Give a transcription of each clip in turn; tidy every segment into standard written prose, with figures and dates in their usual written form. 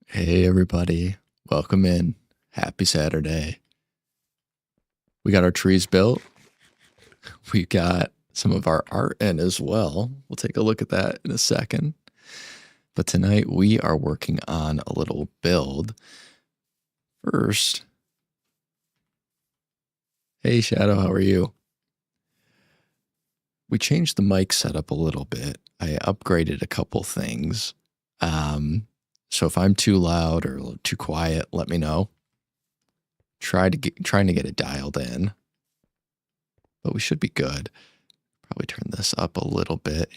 Hey everybody, welcome in. Happy Saturday. We got our trees built. We got some of our art in as well. We'll take a look at that in a second. But tonight we are working on a little build. First, hey Shadow, how are you? We changed the mic setup a little bit. I upgraded a couple things. So if I'm too loud or too quiet, let me know. Trying to get it dialed in, but we should be good. Probably turn this up a little bit.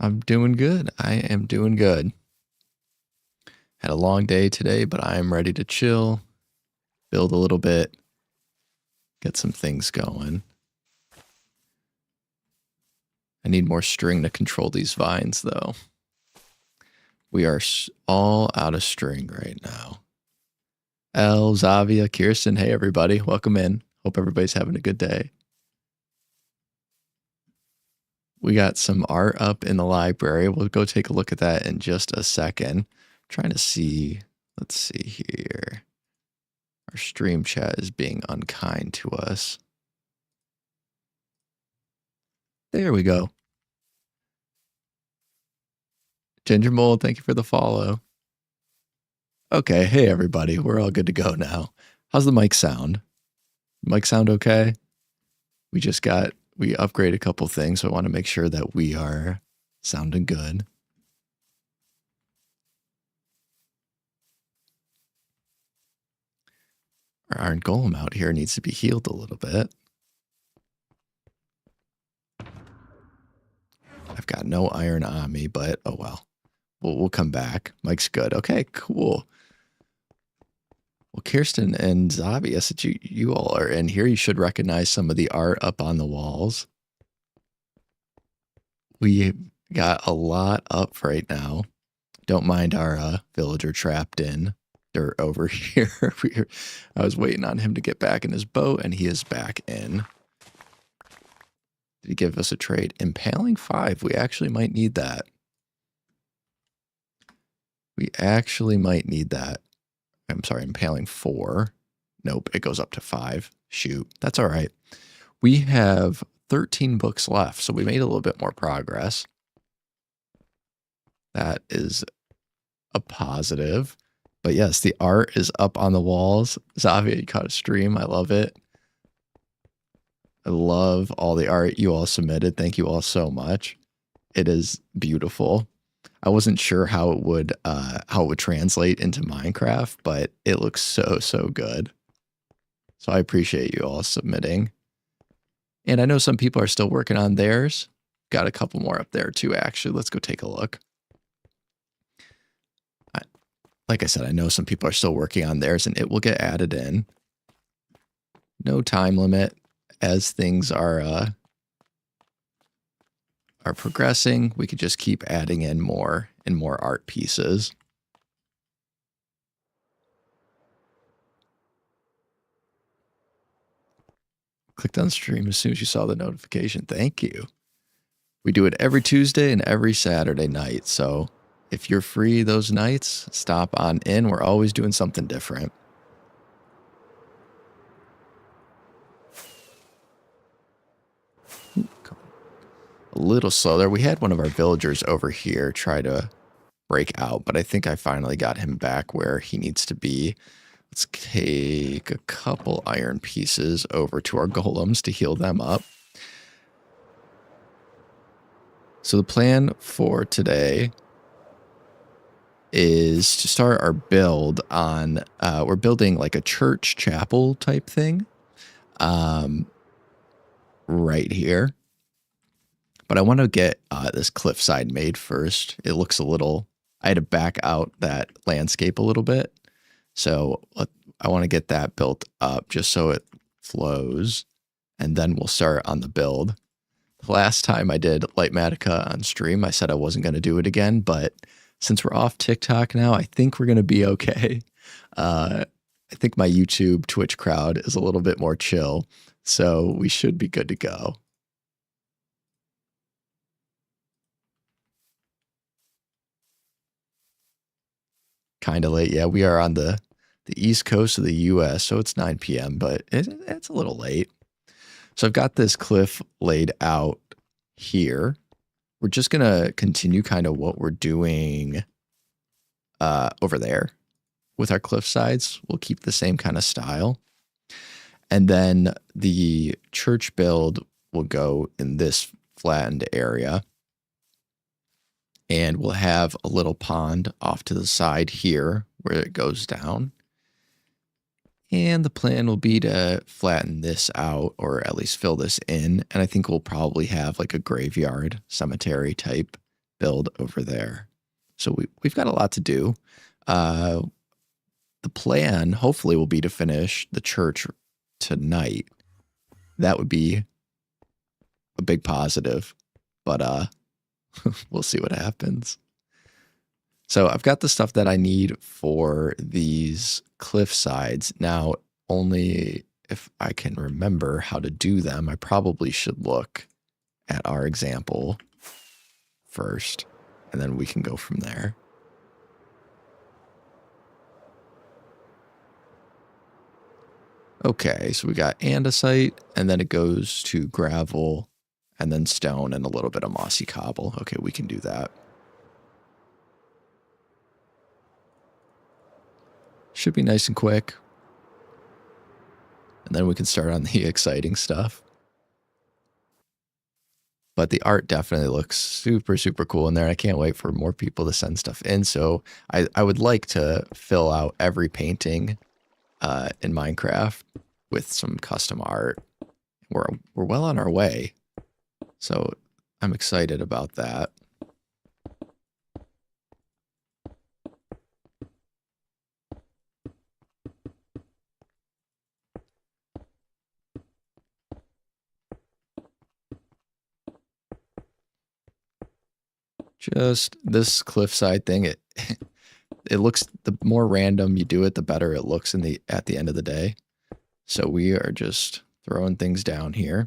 I'm doing good. I am doing good. Had a long day today, but I am ready to chill, build a little bit, get some things going. I need more string to control these vines, though. We are all out of string right now. El, Zavia, Kirsten, hey everybody, welcome in. Hope everybody's having a good day. We got some art up in the library. We'll go take a look at that in just a second. Trying to see, let's see here. Our stream chat is being unkind to us. There we go. Ginger Mold, thank you for the follow. Okay, hey everybody, we're all good to go now. How's the mic sound? Mic sound okay? We upgraded a couple things, so I want to make sure that we are sounding good. Our iron golem out here needs to be healed a little bit. I've got no iron on me, but oh well. We'll come back. Mike's good. Okay, cool. Well, Kirsten and Zabi, yes, you all are in here. You should recognize some of the art up on the walls. We got a lot up right now. Don't mind our villager trapped in dirt over here. I was waiting on him to get back in his boat, and he is back in. Did to give us a trade. Impaling 5. We actually might need that. We actually might need that. I'm sorry, impaling 4. Nope, it goes up to 5. Shoot, that's all right. We have 13 books left, so we made a little bit more progress. That is a positive. But yes, the art is up on the walls. Zavia, you caught a stream. I love it. I love all the art you all submitted. Thank you all so much. It is beautiful. I wasn't sure how it would translate into Minecraft, but it looks so good. So I appreciate you all submitting. And I know some people are still working on theirs. Got a couple more up there too, actually. Let's go take a look. Like I said, I know some people are still working on theirs, and it will get added in. No time limit as things are progressing. We could just keep adding in more and more art pieces. Clicked on stream as soon as you saw the notification. Thank you. We do it every Tuesday and every Saturday night. So if you're free those nights, stop on in. We're always doing something different. A little slow there. We had one of our villagers over here try to break out, but I think I finally got him back where he needs to be. Let's take a couple iron pieces over to our golems to heal them up. So the plan for today is to start our build on, we're building like a church chapel type thing right here. But I want to get this cliffside made first. It looks a little, I had to back out that landscape a little bit. So I want to get that built up just so it flows. And then we'll start on the build. The last time I did Lightmatica on stream, I said I wasn't going to do it again. But since we're off TikTok now, I think we're going to be okay. I think my YouTube, Twitch crowd is a little bit more chill. So we should be good to go. Kind of late. Yeah, we are on the east coast of the US, so it's 9 p.m., but it's a little late. So I've got this cliff laid out here. We're just going to continue kind of what we're doing over there with our cliff sides. We'll keep the same kind of style. And then the church build will go in this flattened area. And we'll have a little pond off to the side here where it goes down. And the plan will be to flatten this out, or at least fill this in. And I think we'll probably have like a graveyard cemetery type build over there. So we've got a lot to do. The plan hopefully will be to finish the church tonight. That would be a big positive, but we'll see what happens. So I've got the stuff that I need for these cliff sides. Now, only if I can remember how to do them, I probably should look at our example first, and then we can go from there. Okay, so we got andesite, and then it goes to gravel, and then stone, and a little bit of mossy cobble. Okay, we can do that. Should be nice and quick. And then we can start on the exciting stuff. But the art definitely looks super, super cool in there. I can't wait for more people to send stuff in. So I would like to fill out every painting in Minecraft with some custom art. We're well on our way. So I'm excited about that. Just this cliffside thing, it looks, the more random you do it, the better it looks at the end of the day. So we are just throwing things down here.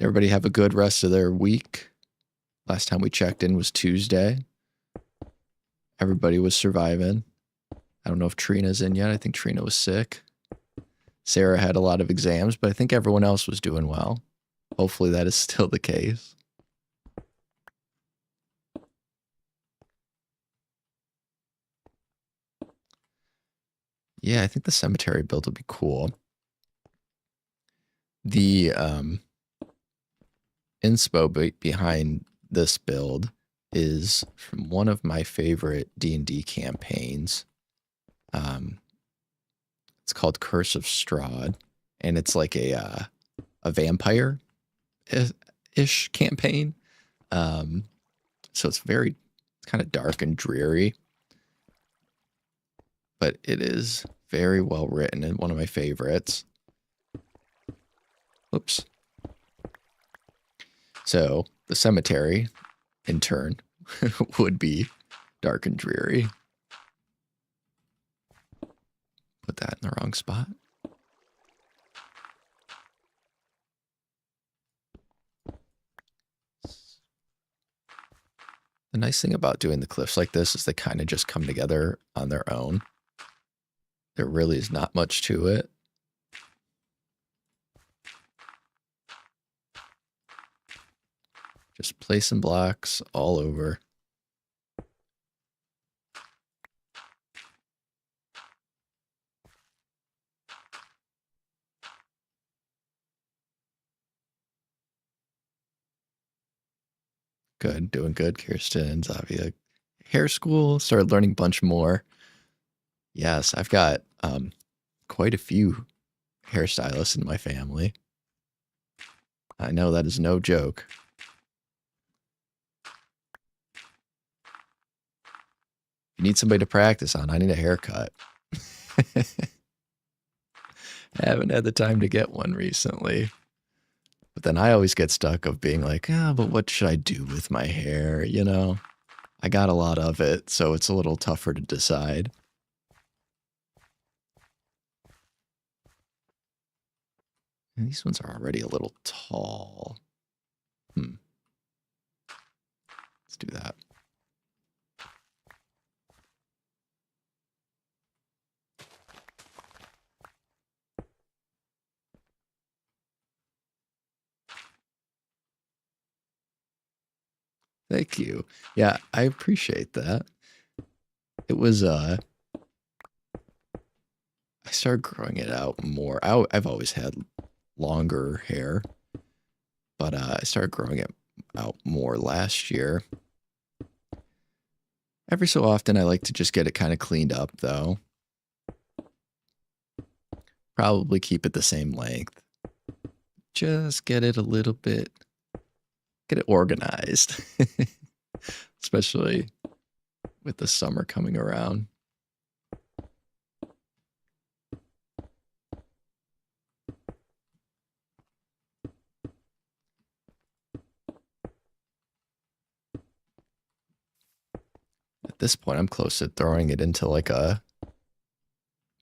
Everybody have a good rest of their week. Last time we checked in was Tuesday. Everybody was surviving. I don't know if Trina's in yet. I think Trina was sick. Sarah had a lot of exams, but I think everyone else was doing well. Hopefully that is still the case. Yeah, I think the cemetery build will be cool. The inspo behind this build is from one of my favorite D&D campaigns. It's called Curse of Strahd, and it's like a vampire-ish campaign. So it's kind of dark and dreary, but it is very well written and one of my favorites. Oops. So the cemetery, in turn, would be dark and dreary. Put that in the wrong spot. The nice thing about doing the cliffs like this is they kind of just come together on their own. There really is not much to it. Just placing blocks all over. Good, doing good, Kirsten, Zavia. Hair school, started learning a bunch more. Yes, I've got quite a few hairstylists in my family. I know that is no joke. You need somebody to practice on. I need a haircut. I haven't had the time to get one recently. But then I always get stuck of being like, but what should I do with my hair? You know, I got a lot of it, so it's a little tougher to decide. And these ones are already a little tall. Let's do that. Thank you. Yeah, I appreciate that. It was, I started growing it out more. I've always had longer hair, but I started growing it out more last year. Every so often, I like to just get it kind of cleaned up, though. Probably keep it the same length. Just get it a little bit, get it organized, especially with the summer coming around. At this point, I'm close to throwing it into like a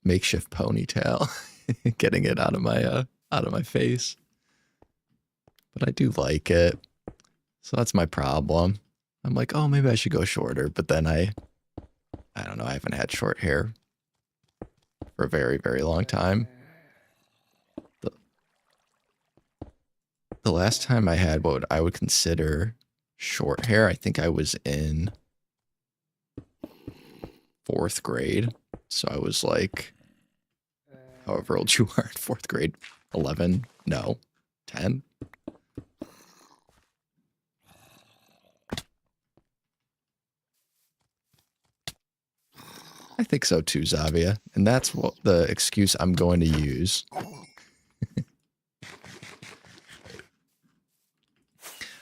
makeshift ponytail, getting it out of my face. But I do like it. So that's my problem. I'm like, oh, maybe I should go shorter. But then I don't know. I haven't had short hair for a very, very long time. The last time I had what I would consider short hair, I think I was in 4th grade. So I was like, however old you are in 4th grade, 11, no, 10. I think so too, Zavia. And that's what the excuse I'm going to use.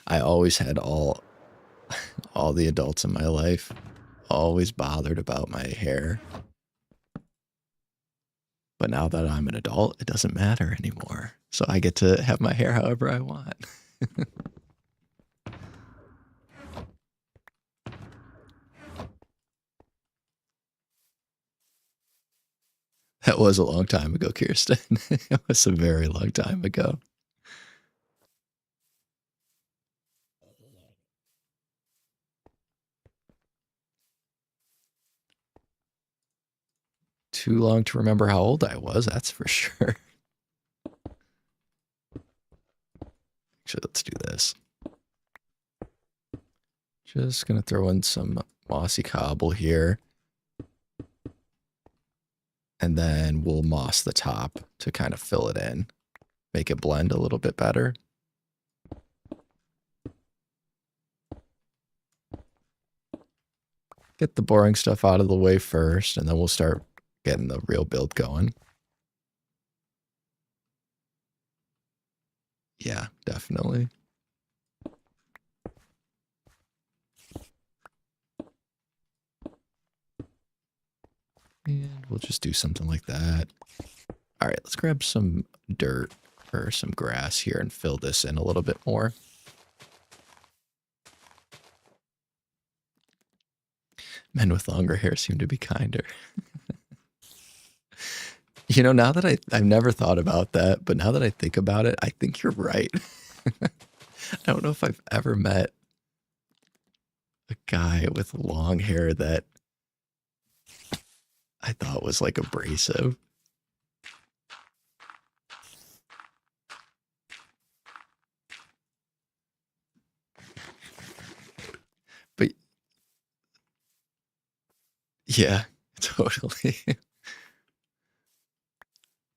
I always had all the adults in my life always bothered about my hair. But now that I'm an adult, it doesn't matter anymore. So I get to have my hair however I want. That was a long time ago, Kirsten. It was a very long time ago. too long to remember how old I was, that's for sure. Actually, let's do this. Just gonna throw in some mossy cobble here. And then we'll moss the top to kind of fill it in. Make it blend a little bit better. Get the boring stuff out of the way first, and then we'll start getting the real build going. Yeah, definitely. And we'll just do something like that. All right, let's grab some dirt or some grass here and fill this in a little bit more. Men with longer hair seem to be kinder. You know, now that I've never thought about that, but now that I think about it, I think you're right. I don't know if I've ever met a guy with long hair that I thought was like abrasive. But yeah, totally.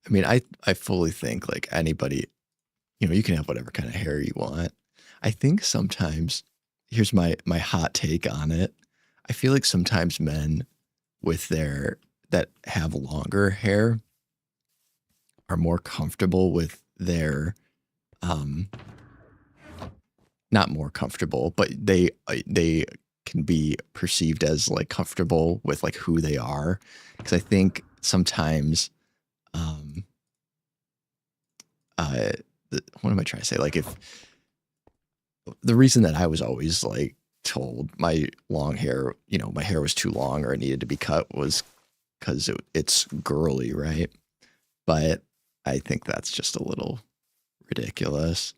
I mean, I fully think like anybody, you know, you can have whatever kind of hair you want. I think sometimes, here's my hot take on it. I feel like sometimes men with that have longer hair are more comfortable with their not more comfortable, but they can be perceived as like comfortable with like who they are, because I think sometimes what am I trying to say? Like, if the reason that I was always like told my long hair, you know, my hair was too long or it needed to be cut was because it's girly, right? But I think that's just a little ridiculous.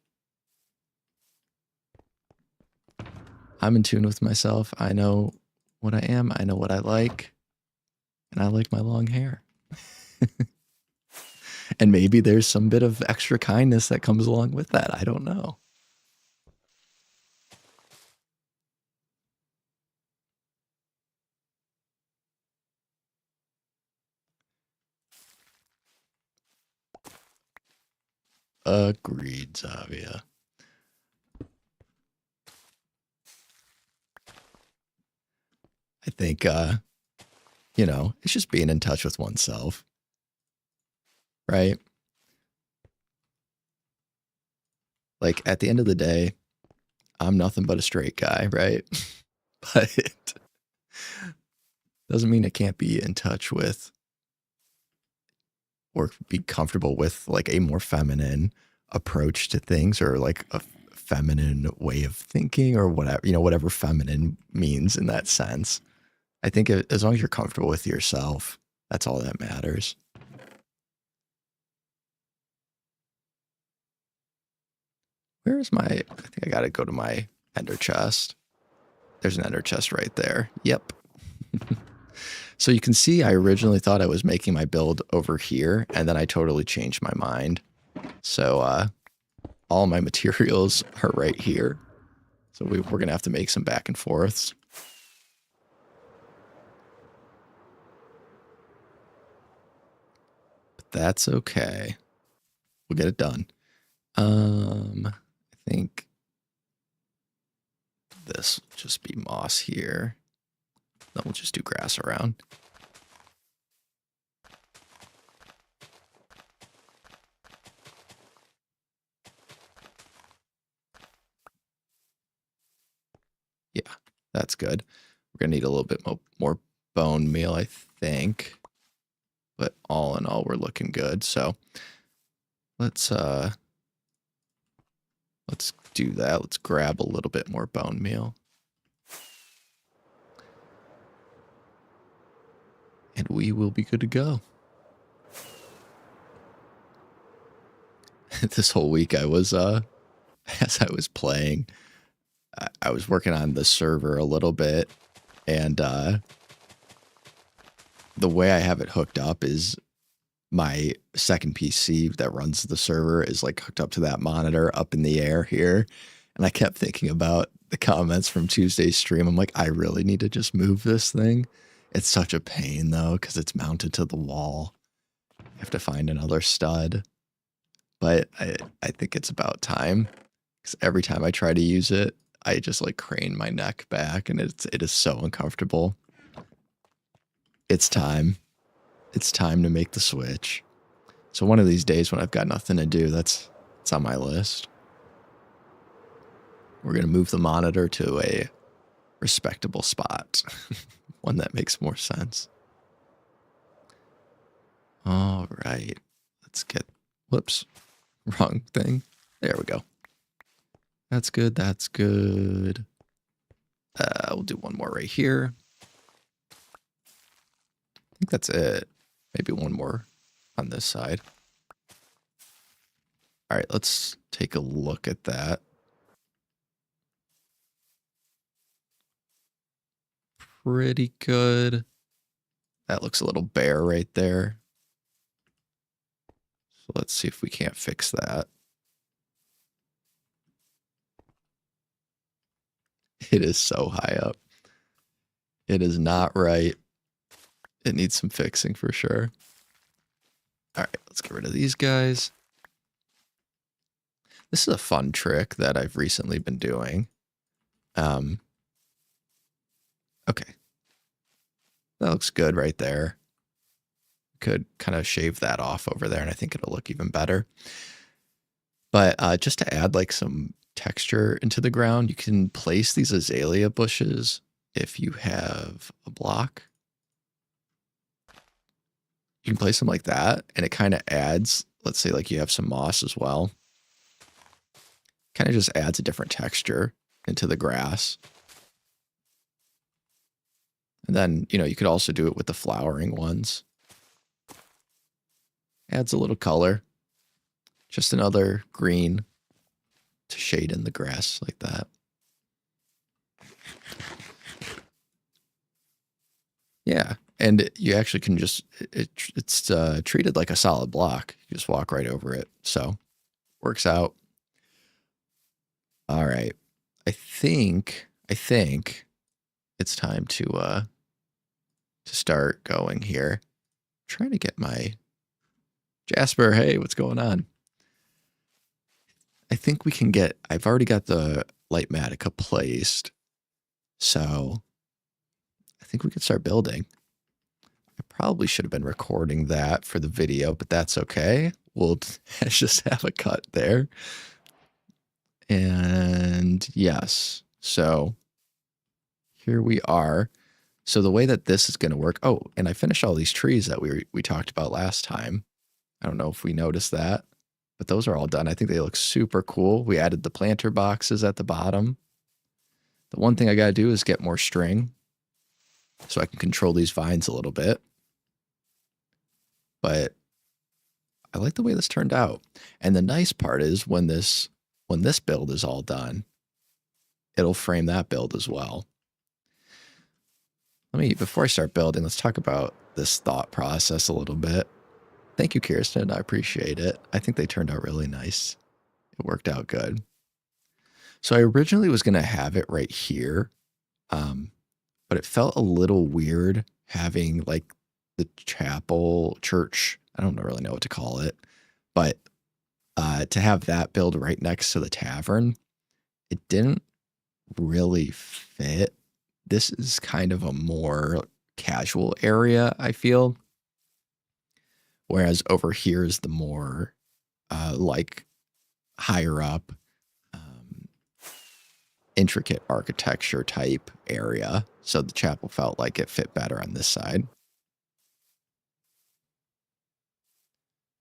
I'm in tune with myself. I know what I am. I know what I like. And I like my long hair. And maybe there's some bit of extra kindness that comes along with that. I don't know. Agreed, Zavia. I think, you know, it's just being in touch with oneself, right? Like, at the end of the day, I'm nothing but a straight guy, right? But it doesn't mean I can't be in touch with or be comfortable with like a more feminine approach to things, or like a feminine way of thinking, or whatever, you know, whatever feminine means in that sense. I think as long as you're comfortable with yourself, that's all that matters. Where is my, I think I gotta go to my ender chest. There's an ender chest right there. Yep. So you can see I originally thought I was making my build over here, and then I totally changed my mind. So all my materials are right here. So we're going to have to make some back and forths. But that's okay. We'll get it done. I think this will just be moss here. Then we'll just do grass around. Yeah, that's good. We're going to need a little bit more bone meal, I think. But all in all, we're looking good. So let's do that. Let's grab a little bit more bone meal. And we will be good to go. This whole week I was as I was playing, I was working on the server a little bit, and the way I have it hooked up is my second PC that runs the server is like hooked up to that monitor up in the air here. And I kept thinking about the comments from Tuesday's stream. I'm like, I really need to just move this thing. It's such a pain though, because it's mounted to the wall. I have to find another stud. But I think it's about time. Because every time I try to use it, I just like crane my neck back and it is so uncomfortable. It's time. It's time to make the switch. So one of these days when I've got nothing to do, it's on my list. We're going to move the monitor to a respectable spot. One that makes more sense. All right. Let's get, whoops, wrong thing. There we go. That's good. That's good. We'll do one more right here. I think that's it. Maybe one more on this side. All right, let's take a look at that. Pretty good. That looks a little bare right there. So let's see if we can't fix that. It is so high up. It is not right. It needs some fixing for sure. All right, let's get rid of these guys. This is a fun trick that I've recently been doing. Okay. That looks good right there. Could kind of shave that off over there, and I think it'll look even better. But just to add like some texture into the ground, you can place these azalea bushes if you have a block. You can place them like that, and it kind of adds, let's say like you have some moss as well. Kind of just adds a different texture into the grass. And then, you know, you could also do it with the flowering ones. Adds a little color. Just another green to shade in the grass like that. Yeah, and you actually can just, it's treated like a solid block. You just walk right over it. So, works out. All right. I think it's time to start going here. I'm trying to get my Jasper, hey, what's going on? I think we can get, I've already got the Lightmatica placed. So I think we could start building. I probably should have been recording that for the video, but that's okay. We'll just have a cut there. And yes, so here we are. So the way that this is going to work, oh, and I finished all these trees that we talked about last time. I don't know if we noticed that, but those are all done. I think they look super cool. We added the planter boxes at the bottom. The one thing I got to do is get more string so I can control these vines a little bit. But I like the way this turned out. And the nice part is when this build is all done, it'll frame that build as well. Before I start building, let's talk about this thought process a little bit. Thank you, Kirsten. I appreciate it. I think they turned out really nice. It worked out good. So I originally was going to have it right here, but it felt a little weird having like the church, I don't really know what to call it, but to have that build right next to the tavern, it didn't really fit. This is kind of a more casual area, I feel. Whereas over here is the more like higher up, intricate architecture type area. So the chapel felt like it fit better on this side.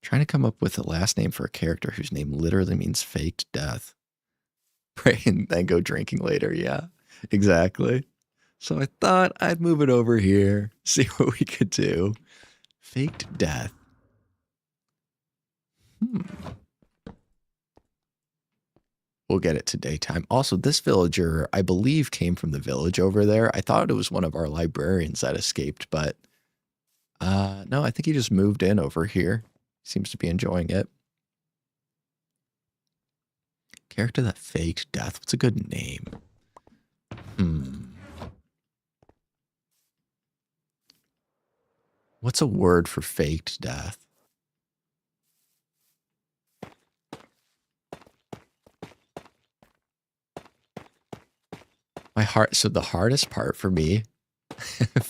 Trying to come up with a last name for a character whose name literally means faked death. Pray and then go drinking later. Yeah, exactly. So I thought I'd move it over here, see what we could do. Faked death. We'll get it to daytime. Also, this villager, I believe, came from the village over there. I thought it was one of our librarians that escaped, but No, I think he just moved in over here. Seems to be enjoying it. Character that faked death. What's a good name? What's a word for faked death? So the hardest part for me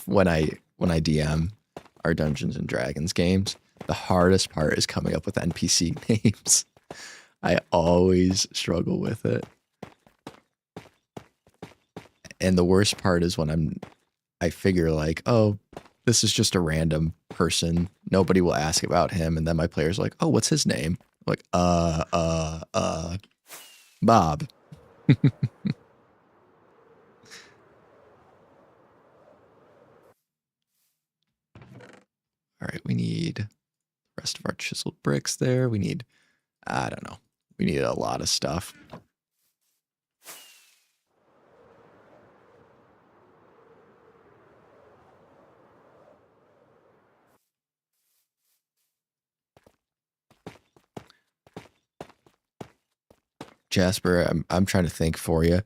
when I DM our Dungeons and Dragons games, the hardest part is coming up with NPC names. I always struggle with it. And the worst part is when I figure like, oh, this is just a random person. Nobody will ask about him. And then my player's like, oh, what's his name? I'm like, Bob. All right, we need the rest of our chiseled bricks there. We need, I don't know. We need a lot of stuff. Jasper, I'm trying to think for you.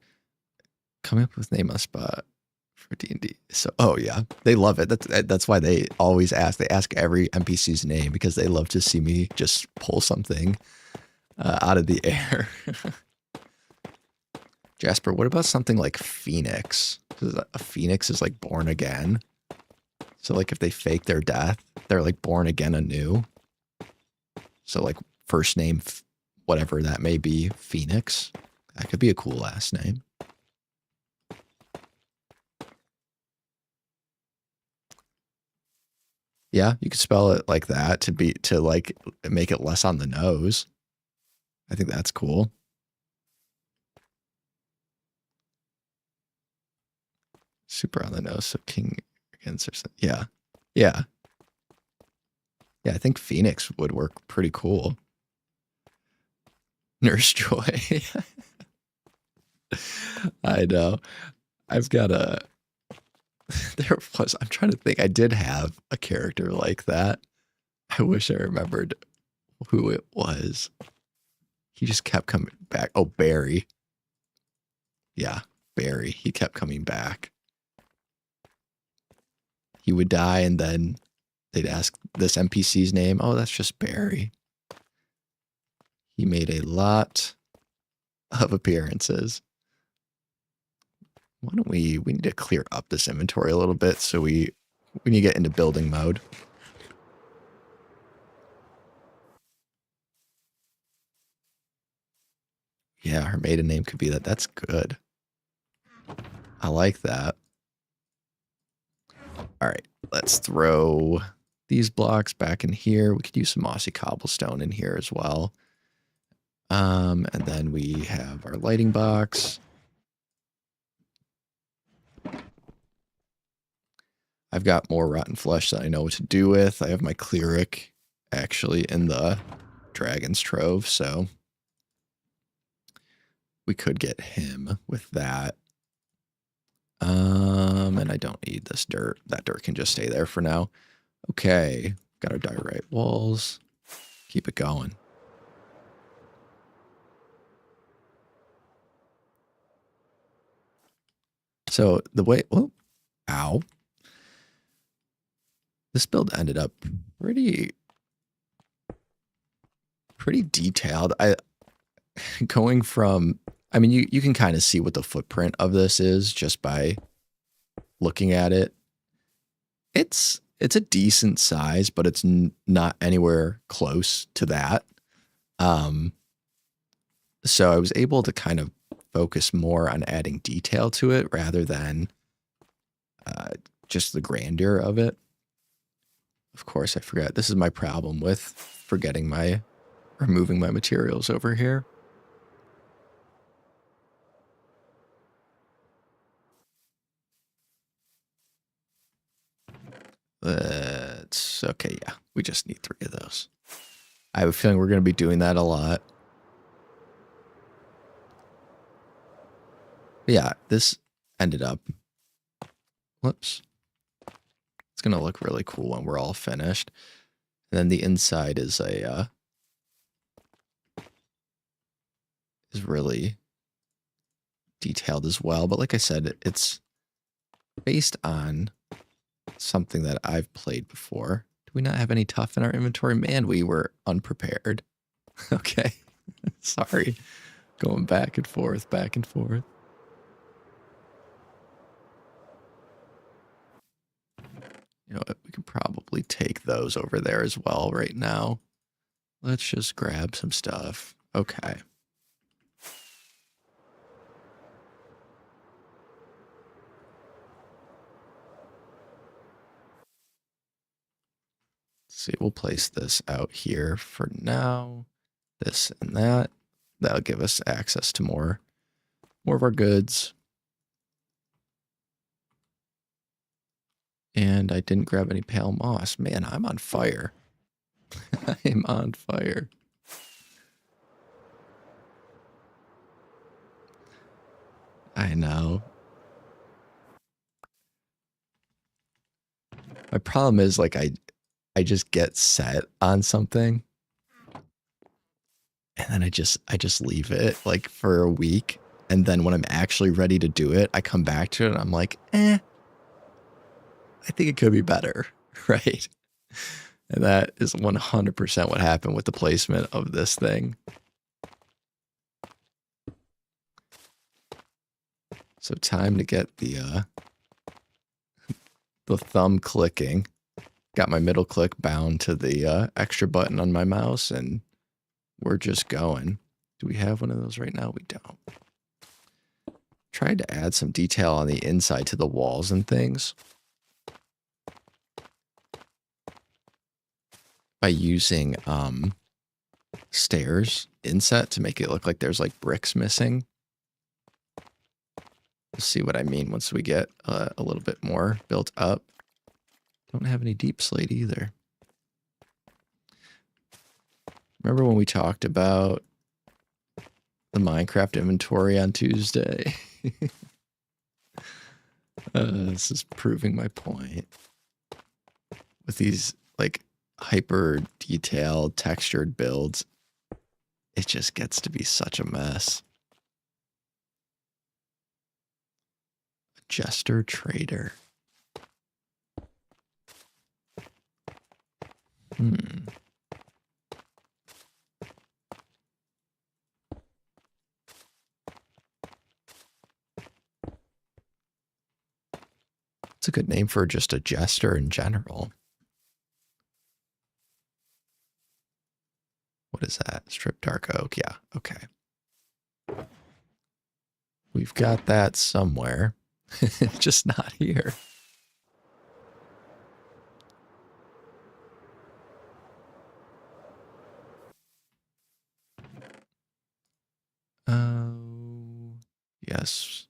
Coming up with name a spot for D&D. So, oh yeah, they love it. That's why they always ask. They ask every NPC's name because they love to see me just pull something out of the air. Jasper, what about something like Phoenix? Because a Phoenix is like born again. So like if they fake their death, they're like born again anew. So like first name, whatever that may be, Phoenix. That could be a cool last name. Yeah, you could spell it like that to like make it less on the nose. I think that's cool. Super on the nose, so King against or something. Yeah. Yeah. Yeah, I think Phoenix would work pretty cool. Nurse Joy. I know. I've got a I'm trying to think. I did have a character like that. I wish I remembered who it was. He just kept coming back. Oh, Barry. Yeah, Barry. He kept coming back. He would die and then they'd ask this NPC's name. Oh, that's just Barry. He made a lot of appearances. Why don't we need to clear up this inventory a little bit so we need to get into building mode. Yeah, her maiden name could be that. That's good. I like that. All right, let's throw these blocks back in here. We could use some mossy cobblestone in here as well. And then we have our lighting box. I've got more rotten flesh that I know what to do with. I have my cleric actually in the Dragon's Trove, so we could get him with that. And I don't need this dirt. That dirt can just stay there for now. Okay, got our diorite walls. Keep it going. So the way, oh, ow. This build ended up pretty detailed. Going from, I mean, you can kind of see what the footprint of this is just by looking at it. It's a decent size, but it's not anywhere close to that. So I was able to kind of focus more on adding detail to it rather than just the grandeur of it. Of course, I forgot. This is my problem with forgetting removing my materials over here. It's okay. Yeah, we just need 3 of those. I have a feeling we're going to be doing that a lot. But yeah, this ended up, whoops. It's going to look really cool when we're all finished. And then the inside is is really detailed as well. But like I said, it's based on something that I've played before. Do we not have any tough in our inventory? Man, we were unprepared. Okay. Sorry. Going back and forth, back and forth. You know what? We can probably take those over there as well right now. Let's just grab some stuff. Okay. See, we'll place this out here for now. This and that. That'll give us access to more of our goods. And I didn't grab any pale moss. Man, I'm on fire. I'm on fire. I know. My problem is like I just get set on something and then I just leave it like for a week, and then when I'm actually ready to do it, I come back to it and I'm like, I think it could be better, right? And that is 100% what happened with the placement of this thing. So time to get the thumb clicking. Got my middle click bound to the extra button on my mouse, and we're just going. Do we have one of those right now? We don't. Tried to add some detail on the inside to the walls and things by using stairs inset to make it look like there's like bricks missing. We'll see what I mean once we get a little bit more built up. Don't have any deep slate either. Remember when we talked about the Minecraft inventory on Tuesday? This is proving my point. With these like hyper detailed textured builds, it just gets to be such a mess. A Jester Trader. It's a good name for just a jester in general. What is that? Strip dark oak. Yeah, okay. We've got that somewhere. Just not here. Yes.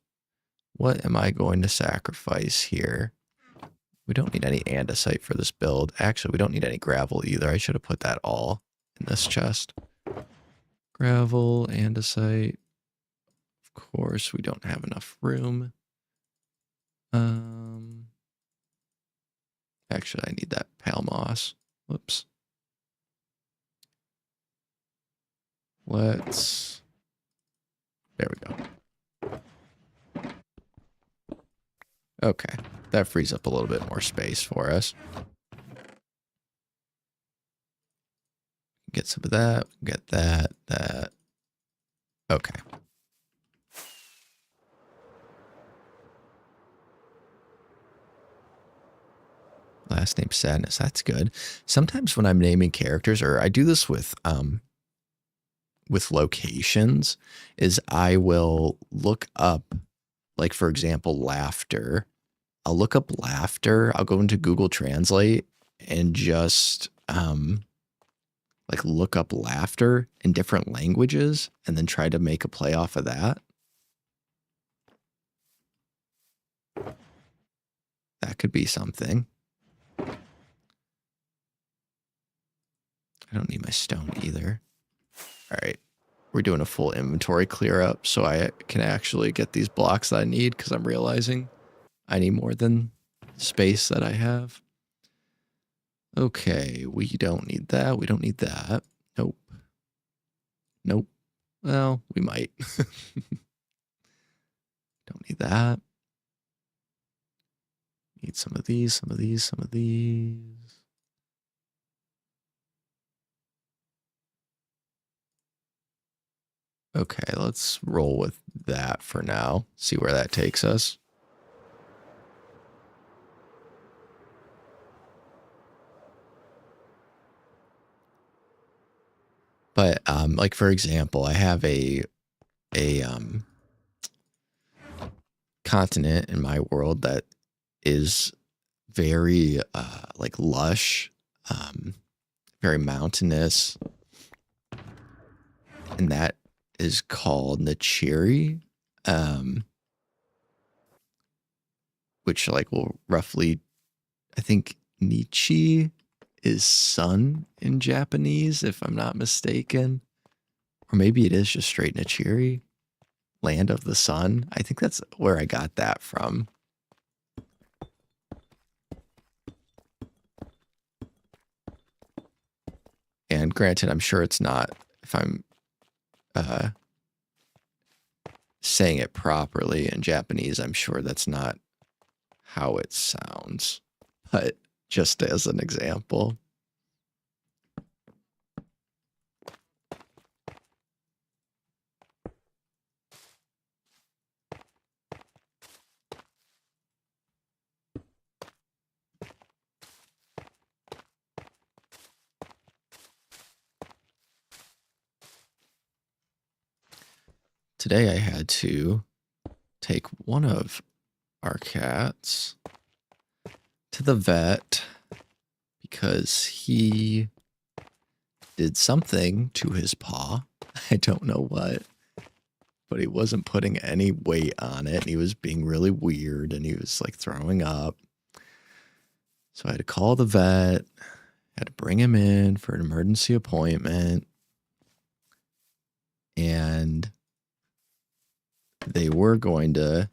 What am I going to sacrifice here? We don't need any andesite for this build. Actually, we don't need any gravel either. I should have put that all in this chest. Gravel, andesite. Of course, we don't have enough room. Actually, I need that pale moss. Whoops. Let's... There we go. Okay, that frees up a little bit more space for us. Get some of that, get that. Okay. Last name Sadness, that's good. Sometimes when I'm naming characters, or I do this with locations, is I will look up, like for example, laughter. I'll look up laughter. I'll go into Google Translate and just like look up laughter in different languages and then try to make a play off of that. That could be something. I don't need my stone either. All right. We're doing a full inventory clear up so I can actually get these blocks that I need, because I'm realizing I need more than space that I have. Okay, we don't need that. We don't need that. Nope. Nope. Well, we might. Don't need that. Need some of these, some of these, some of these. Okay, let's roll with that for now. See where that takes us. But like for example, I have a continent in my world that is very like lush, very mountainous, and that is called Nechiri, which like will roughly, I think Nichi is sun in Japanese, if I'm not mistaken, or maybe it is just straight Nechiri, land of the sun. I think that's where I got that from. And granted, I'm sure it's not, if I'm saying it properly in Japanese, I'm sure that's not how it sounds, but just as an example. Today I had to take one of our cats to the vet because he did something to his paw. I don't know what, but he wasn't putting any weight on it. And he was being really weird and he was like throwing up. So I had to call the vet, had to bring him in for an emergency appointment. And they were going to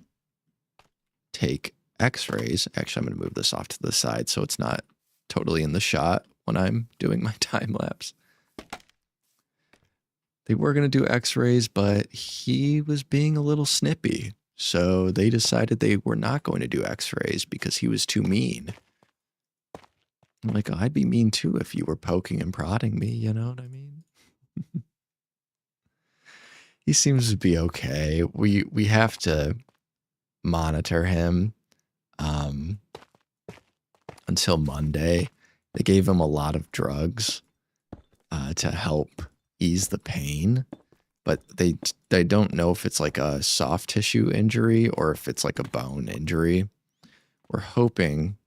take x-rays. Actually, I'm going to move this off to the side so it's not totally in the shot when I'm doing my time lapse. They were going to do x-rays, but he was being a little snippy. So they decided they were not going to do x-rays because he was too mean. I'm like, oh, I'd be mean too if you were poking and prodding me, you know what I mean? He seems to be okay. We have to monitor him until Monday. They gave him a lot of drugs to help ease the pain, but they don't know if it's like a soft tissue injury or if it's like a bone injury. We're hoping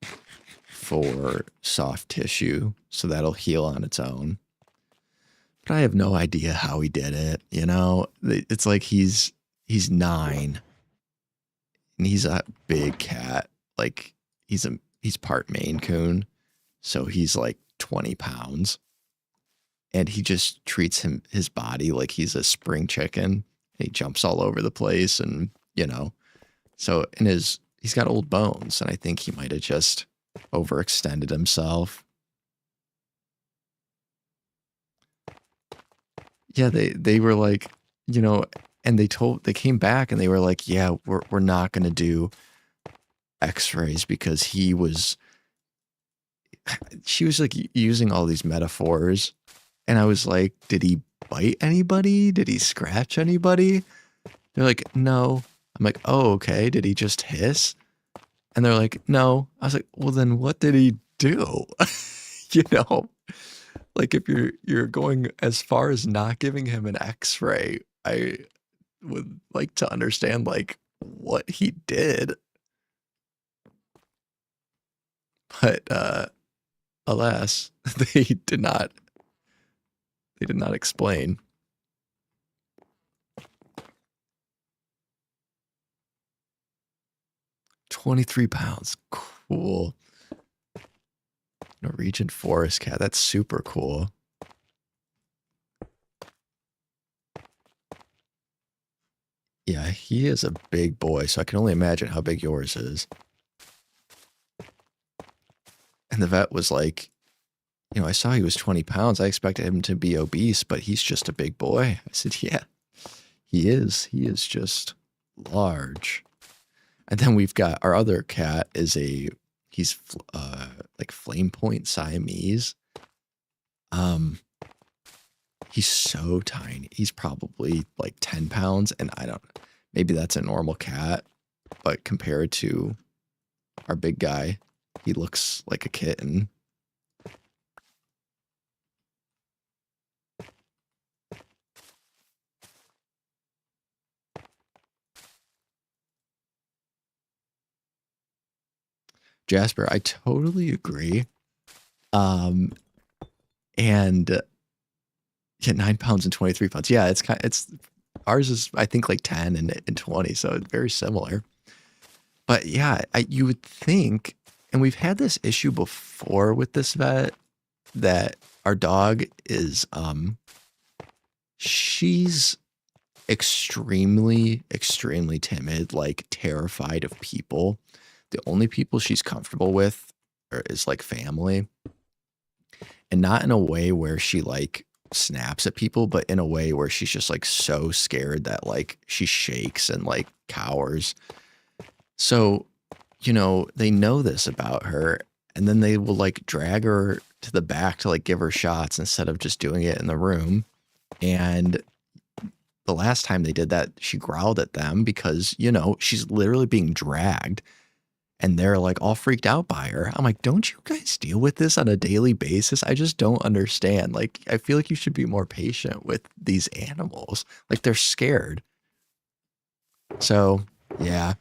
for soft tissue, so that'll heal on its own. But I have no idea how he did it, you know? It's like he's 9 and he's a big cat. Like he's part Maine Coon, so he's like 20 pounds. And he just treats his body like he's a spring chicken. He jumps all over the place and, you know. So he's got old bones, and I think he might have just overextended himself. Yeah, they were like, you know, and they came back and they were like, yeah, we're not gonna do x-rays because she was like using all these metaphors, and I was like, did he bite anybody? Did he scratch anybody? They're like, no. I'm like, oh, okay. Did he just hiss? And they're like, no. I was like, well, then what did he do? You know, like if you're going as far as not giving him an x-ray, I would like to understand like what he did. But alas, they did not explain. £23. Cool. Norwegian forest cat. That's super cool. Yeah, he is a big boy, so I can only imagine how big yours is. And the vet was like, I saw he was 20 pounds. I expected him to be obese, but he's just a big boy. I said, yeah, he is. He is just large. And then we've got our other cat he's like Flame Point Siamese. He's so tiny. He's probably like 10 pounds. And maybe that's a normal cat, but compared to our big guy, he looks like a kitten. Jasper, I totally agree. And yeah, 9 pounds and 23 pounds. Yeah, it's ours is I think like 10 and 20, so it's very similar. But yeah, you would think, and we've had this issue before with this vet, that our dog is she's extremely, extremely timid, like terrified of people. The only people she's comfortable with is like family, and not in a way where she like snaps at people, but in a way where she's just like so scared that like she shakes and like cowers. So, they know this about her, and then they will like drag her to the back to like give her shots instead of just doing it in the room. And the last time they did that, she growled at them because, she's literally being dragged and they're like all freaked out by her. I'm like, don't you guys deal with this on a daily basis? I just don't understand. Like, I feel like you should be more patient with these animals. Like, they're scared. So, yeah, I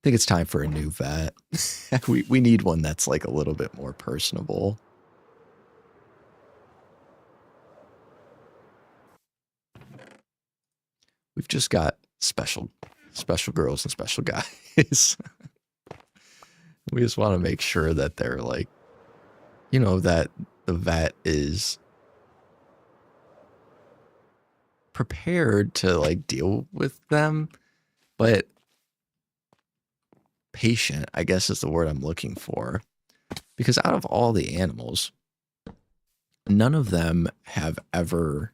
think it's time for a new vet. we need one that's like a little bit more personable. We've just got special girls and special guys. We just want to make sure that they're like, that the vet is prepared to like deal with them, but patient, I guess is the word I'm looking for. Because out of all the animals, none of them have ever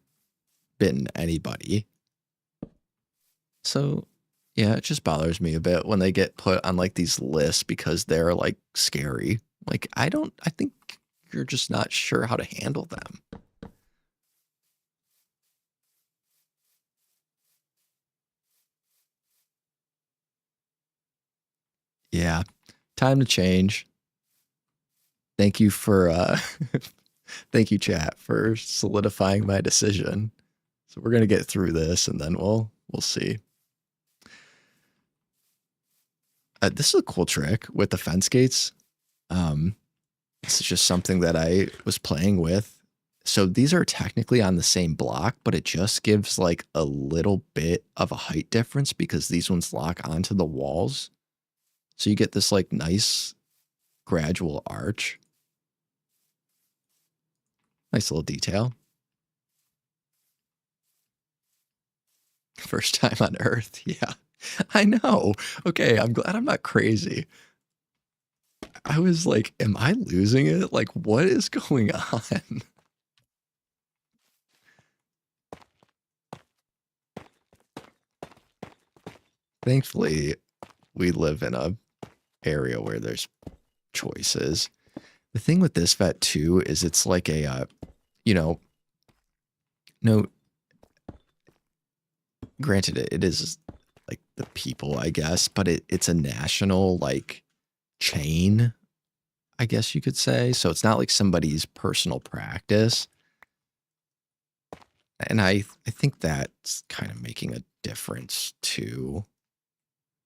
bitten anybody. So, yeah, it just bothers me a bit when they get put on like these lists because they're like scary. Like, I think you're just not sure how to handle them. Yeah, time to change. Thank you for thank you, chat, for solidifying my decision. So we're gonna get through this and then we'll see. This is a cool trick with the fence gates. This is just something that I was playing with. So these are technically on the same block, but it just gives like a little bit of a height difference because these ones lock onto the walls. So you get this like nice gradual arch. Nice little detail. First time on Earth. Yeah, I know. Okay, I'm glad I'm not crazy. I was like, am I losing it? Like, what is going on? Thankfully, we live in a area where there's choices. The thing with this vet too is it's like a, no, granted it is like the people, I guess, but it's a national like chain, I guess you could say. So it's not like somebody's personal practice. And I think that's kind of making a difference too.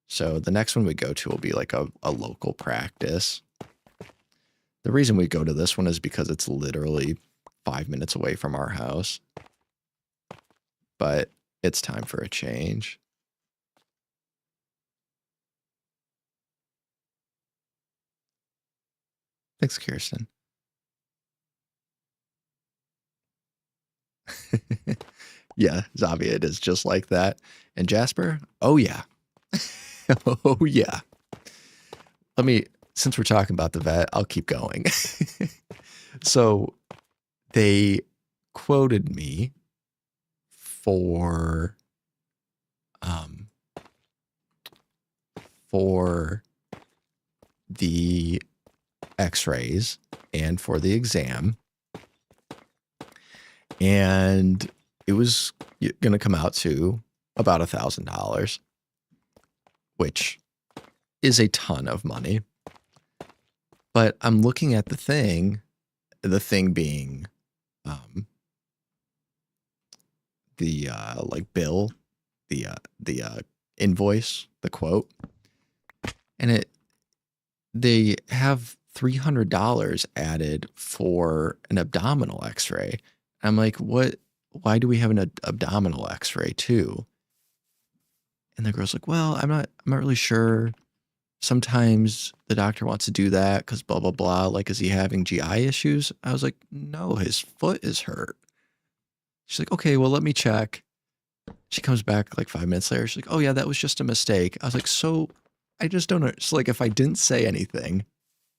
So the next one we go to will be like a local practice. The reason we go to this one is because it's literally 5 minutes away from our house. But it's time for a change. Thanks, Kirsten. Yeah, Zavia, it is just like that. And Jasper, oh yeah. Oh yeah. Since we're talking about the vet, I'll keep going. So they quoted me for the x-rays and for the exam, and it was going to come out to about $1,000, which is a ton of money. But I'm looking at the thing being the like bill, the invoice, the quote, and they have $300 added for an abdominal x-ray. I'm like, what? Why do we have an abdominal x-ray too? And the girl's like, well, I'm not really sure. Sometimes the doctor wants to do that because blah, blah, blah. Like, is he having GI issues? I was like, no, his foot is hurt. She's like, okay, well, let me check. She comes back like 5 minutes later. She's like, oh yeah, that was just a mistake. I was like, so I just don't know. It's like, if I didn't say anything,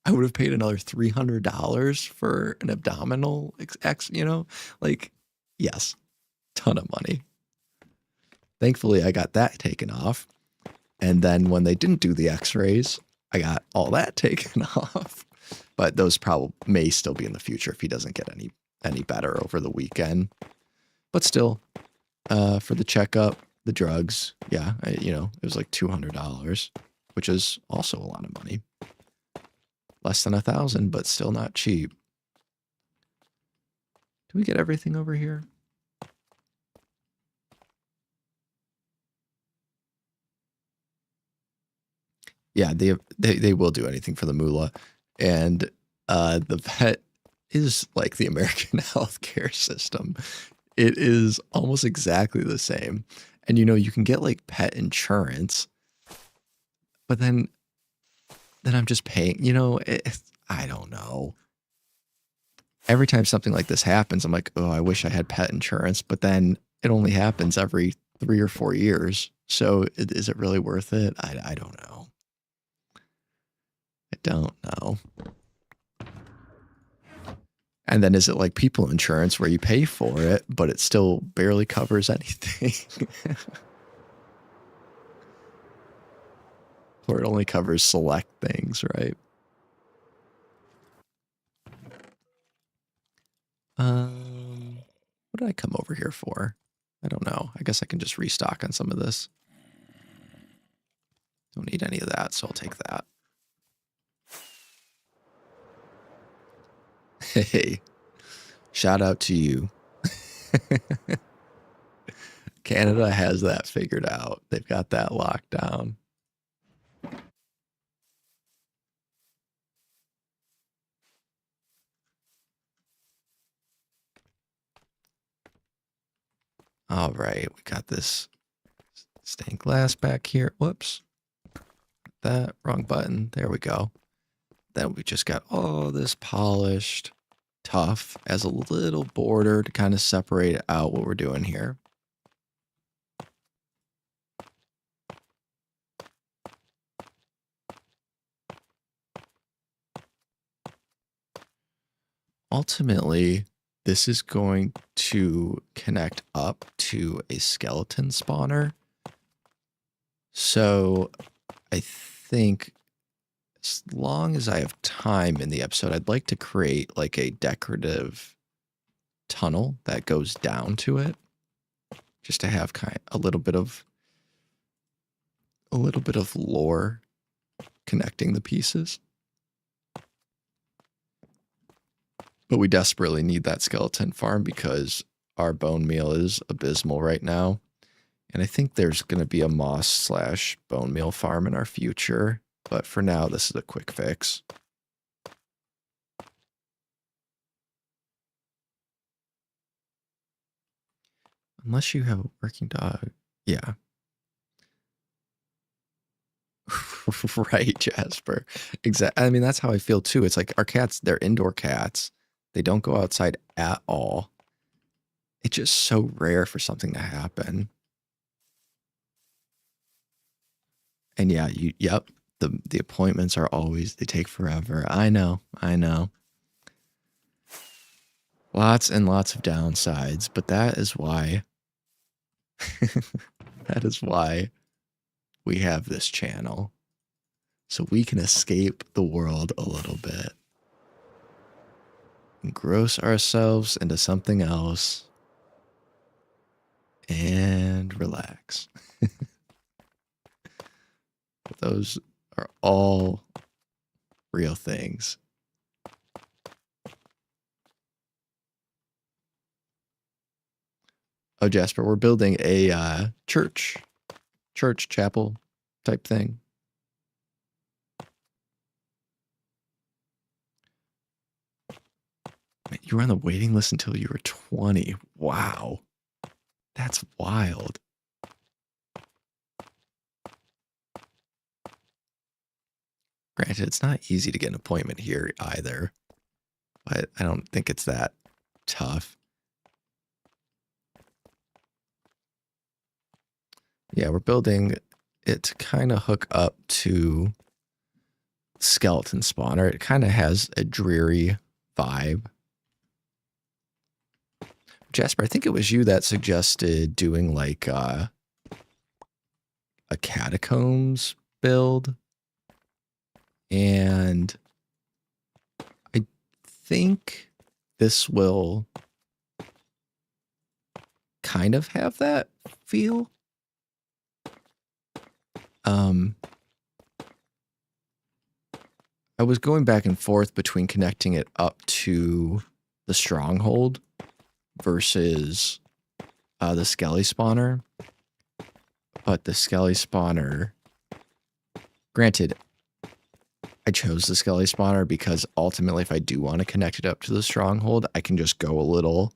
I would have paid another $300 for an abdominal X, like, yes, ton of money. Thankfully, I got that taken off. And then when they didn't do the x-rays, I got all that taken off. But those probably may still be in the future if he doesn't get any better over the weekend. But still, for the checkup, the drugs, yeah, it was like $200, which is also a lot of money. Less than $1,000, but still not cheap. Do we get everything over here? Yeah, they will do anything for the moolah. And the vet is like the American healthcare system. It is almost exactly the same. And you can get like pet insurance, but then I'm just paying, I don't know. Every time something like this happens, I'm like, oh, I wish I had pet insurance, but then it only happens every 3 or 4 years. So is it really worth it? I don't know. I don't know. And then is it like people insurance where you pay for it, but it still barely covers anything? Or it only covers select things, right? What did I come over here for? I don't know. I guess I can just restock on some of this. Don't need any of that, so I'll take that. Hey, shout out to you. Canada has that figured out. They've got that locked down. All right, we got this stained glass back here. Whoops. That wrong button. There we go. Then we just got all this polished tough as a little border to kind of separate out what we're doing here. Ultimately, this is going to connect up to a skeleton spawner. So I think as long as I have time in the episode, I'd like to create like a decorative tunnel that goes down to it, just to have a little bit of lore connecting the pieces. But we desperately need that skeleton farm because our bone meal is abysmal right now. And I think there's going to be a moss/bone meal farm in our future. But for now, this is a quick fix. Unless you have a working dog. Yeah. Right, Jasper. Exactly. I mean, that's how I feel too. It's like our cats, they're indoor cats. They don't go outside at all. It's just so rare for something to happen. And yeah, yep. The appointments are always, they take forever. I know. Lots and lots of downsides, but that is why that is why we have this channel. So we can escape the world a little bit. Engross ourselves into something else. And relax. Those are all real things. Oh, Jasper, we're building a church chapel type thing. Man, you were on the waiting list until you were 20. Wow. That's wild. Granted, it's not easy to get an appointment here either, but I don't think it's that tough. Yeah, we're building it to kind of hook up to skeleton spawner. It kind of has a dreary vibe. Jasper, I think it was you that suggested doing like a catacombs build. And I think this will kind of have that feel. I was going back and forth between connecting it up to the stronghold versus the skelly spawner. But the skelly spawner, granted, I chose the skelly spawner because ultimately if I do want to connect it up to the stronghold, I can just go a little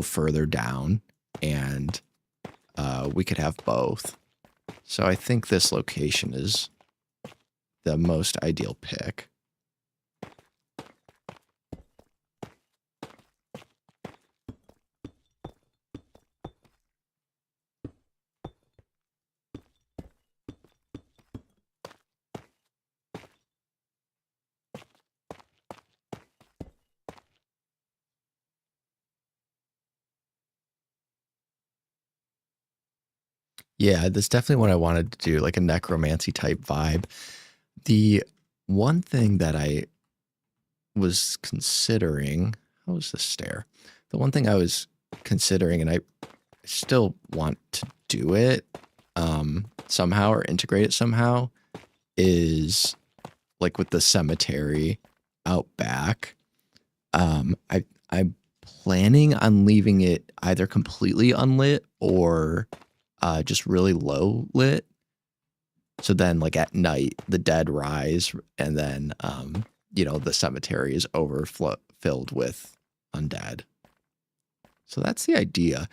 further down and we could have both. So I think this location is the most ideal pick. Yeah, that's definitely what I wanted to do, like a necromancy type vibe. The one thing that I was considering, how was the stair? The one thing I was considering, and I still want to do it somehow or integrate it somehow, is like with the cemetery out back. I'm planning on leaving it either completely unlit or just really low lit. So then like at night, the dead rise and then, you know, the cemetery is filled with undead. So that's the idea.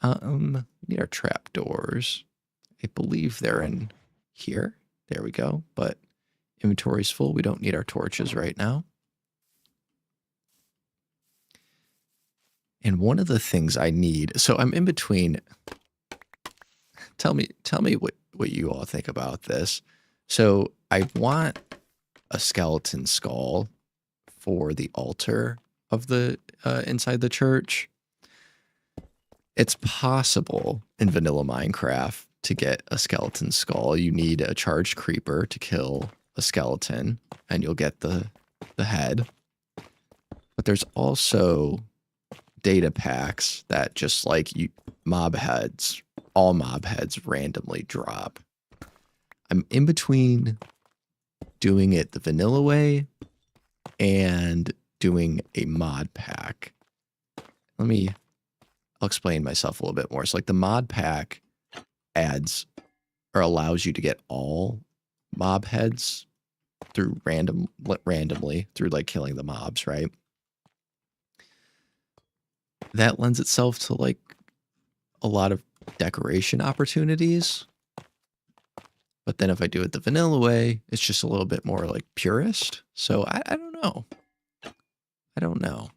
We need our trap doors. I believe they're in here. There we go. But inventory's full. We don't need our torches right now. And one of the things I need, so I'm in between. Tell me what you all think about this. So I want a skeleton skull for the altar of the inside the church. It's possible in vanilla Minecraft to get a skeleton skull. You need a charged creeper to kill a skeleton, and you'll get the head. But there's also data packs that just like all mob heads randomly drop. I'm in between doing it the vanilla way and doing a mod pack. I'll explain myself a little bit more. So like the mod pack adds or allows you to get all mob heads through randomly through like killing the mobs, right? That lends itself to like a lot of decoration opportunities. But then if I do it the vanilla way, it's just a little bit more like purist. So I don't know. I don't know.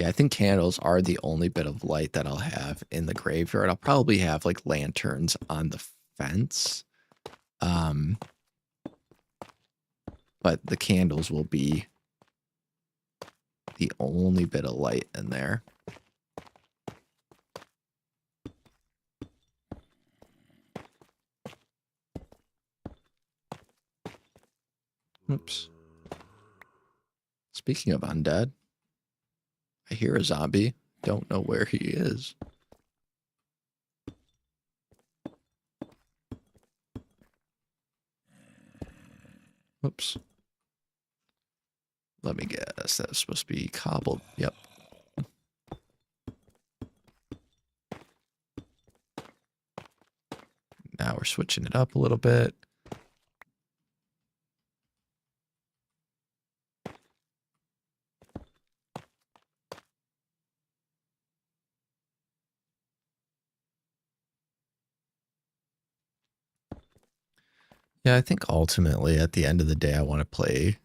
Yeah, I think candles are the only bit of light that I'll have in the graveyard. I'll probably have like lanterns on the fence. But the candles will be the only bit of light in there. Oops. Speaking of undead, I hear a zombie. Don't know where he is. Whoops. Let me guess. That was supposed to be cobbled. Yep. Now we're switching it up a little bit. Yeah, I think ultimately at the end of the day, I want to play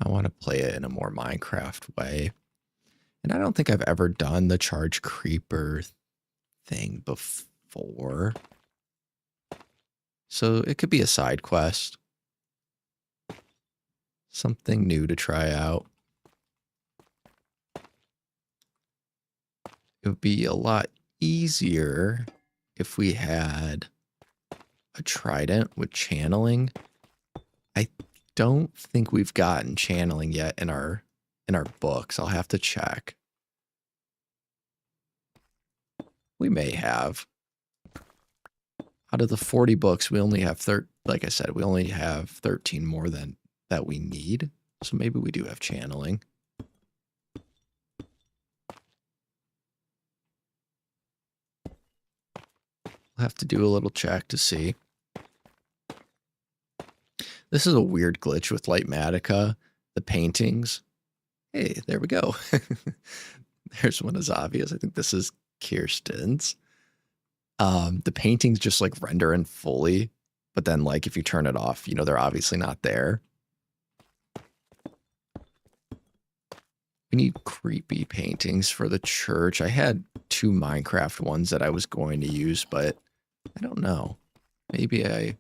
it in a more Minecraft way. And I don't think I've ever done the charge creeper thing before. So it could be a side quest. Something new to try out. It would be a lot easier if we had a trident with channeling. I don't think we've gotten channeling yet in our books. I'll have to check. We may have. Out of the 40 books, we only have like I said, we only have 13 more than that we need. So maybe we do have channeling. We'll have to do a little check to see. This is a weird glitch with Lightmatica. The paintings. Hey, there we go. There's one as obvious. I think this is Kirsten's. The paintings just like render in fully, but then like if you turn it off, you know, they're obviously not there. We need creepy paintings for the church. I had 2 Minecraft ones that I was going to use, but I don't know. Maybe I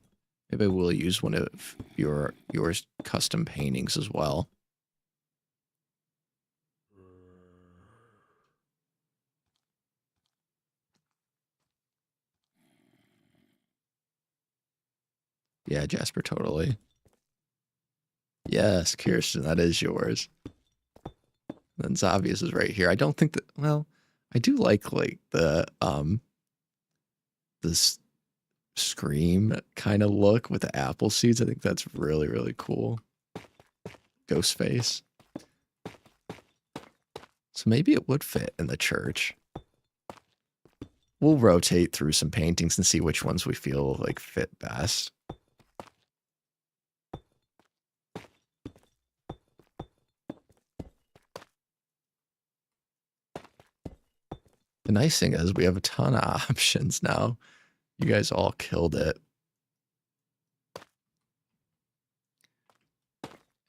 will use one of yours custom paintings as well. Yeah, Jasper, totally. Yes, Kirsten, that is yours. Then Zavius is right here. I don't think that, well, I do like the this Scream kind of look with the apple seeds. I think that's really, really cool. Ghostface. So maybe it would fit in the church. We'll rotate through some paintings and see which ones we feel like fit best. The nice thing is we have a ton of options now. You guys all killed it.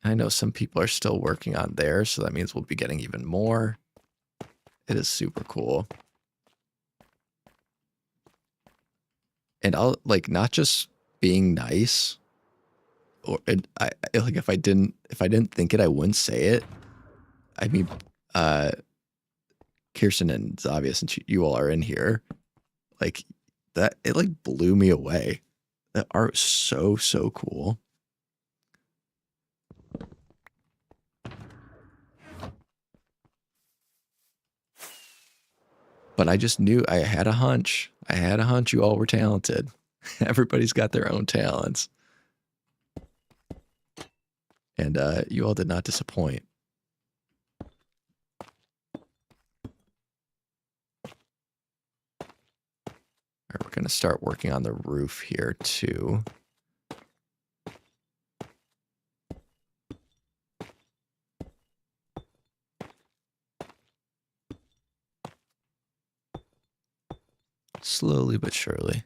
I know some people are still working on theirs, so that means we'll be getting even more. It is super cool. And I'll like not just being nice, or I like if I didn't think it, I wouldn't say it. I mean, Kirsten and Zavius, and you all are in here. Like that, it like blew me away. That art is so cool. But I just knew, I had a hunch. I had a hunch you all were talented. Everybody's got their own talents. And you all did not disappoint. All right, we're going to start working on the roof here too. Slowly but surely.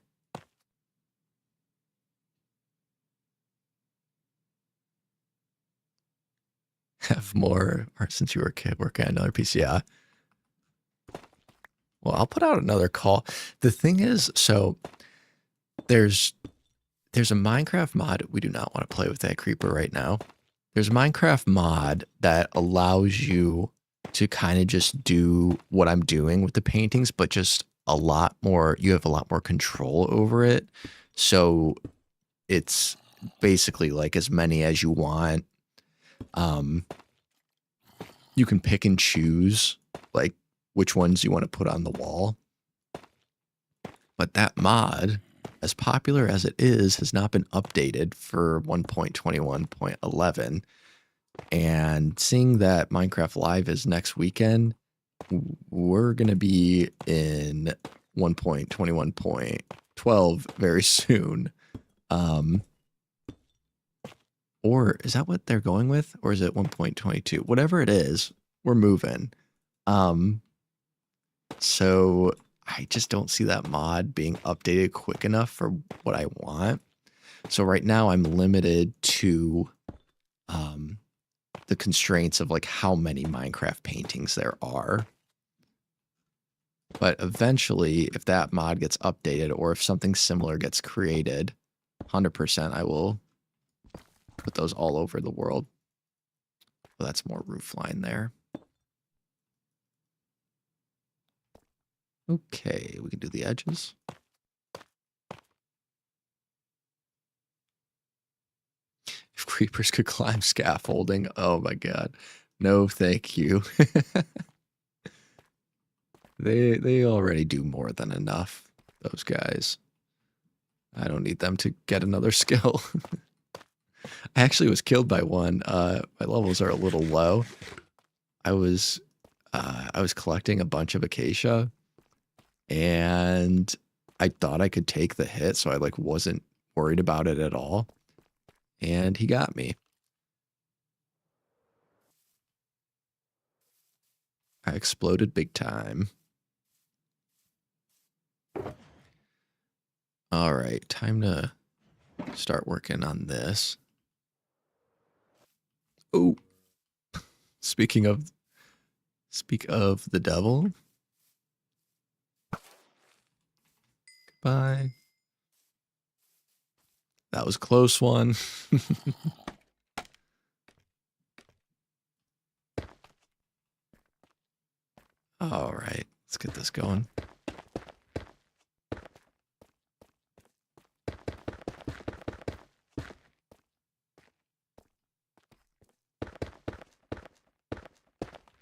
Have more, or since you were a kid working on another PC, yeah. Well, I'll put out another call. The thing is, so there's a Minecraft mod. We do not want to play with that creeper right now. There's a Minecraft mod that allows you to kind of just do what I'm doing with the paintings, but just a lot more, you have a lot more control over it. So it's basically like as many as you want. You can pick and choose like which ones you want to put on the wall. But that mod, as popular as it is, has not been updated for 1.21.11. And seeing that Minecraft Live is next weekend, we're going to be in 1.21.12 very soon. Or is that what they're going with? Or is it 1.22? Whatever it is, we're moving. So I just don't see that mod being updated quick enough for what I want. So right now I'm limited to the constraints of like how many Minecraft paintings there are. But eventually, if that mod gets updated or if something similar gets created, 100% I will put those all over the world. Well, that's more roof line there. Okay, we can do the edges. If creepers could climb scaffolding, oh my god. No, thank you. They already do more than enough, those guys. I don't need them to get another skill. I actually was killed by one. My levels are a little low. I was collecting a bunch of acacia, and I thought I could take the hit, so I like wasn't worried about it at all. And he got me. I exploded big time. All right, time to start working on this. Oh, speak of the devil. Goodbye. That was a close one. All right, let's get this going.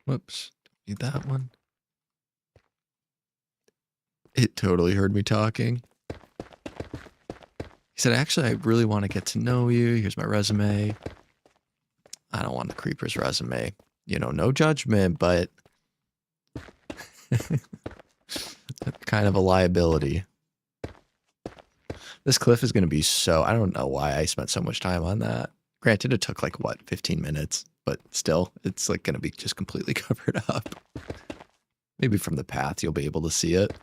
Whoops, don't need that one. It totally heard me talking. He said, actually, I really want to get to know you. Here's my resume. I don't want the creeper's resume. You know, no judgment, but kind of a liability. This cliff is going to be so... I don't know why I spent so much time on that. Granted, it took like, what, 15 minutes? But still, it's like going to be just completely covered up. Maybe from the path, you'll be able to see it.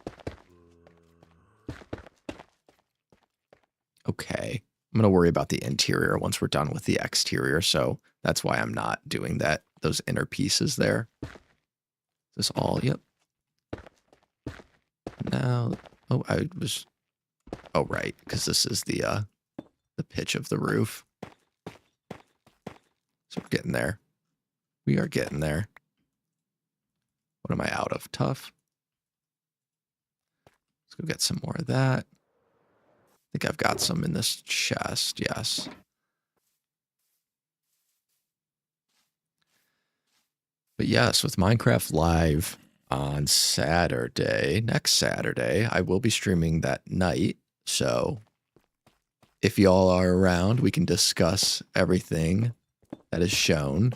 Okay. I'm going to worry about the interior once we're done with the exterior, so that's why I'm not doing that. Those inner pieces there. This all, yep. Now, oh, I was... Oh, right, because this is the pitch of the roof. So we're getting there. We are getting there. What am I out of? Tough. Let's go get some more of that. I think I've got some in this chest, yes. But yes, with Minecraft Live on Saturday, next Saturday, I will be streaming that night. So if y'all are around, we can discuss everything that is shown.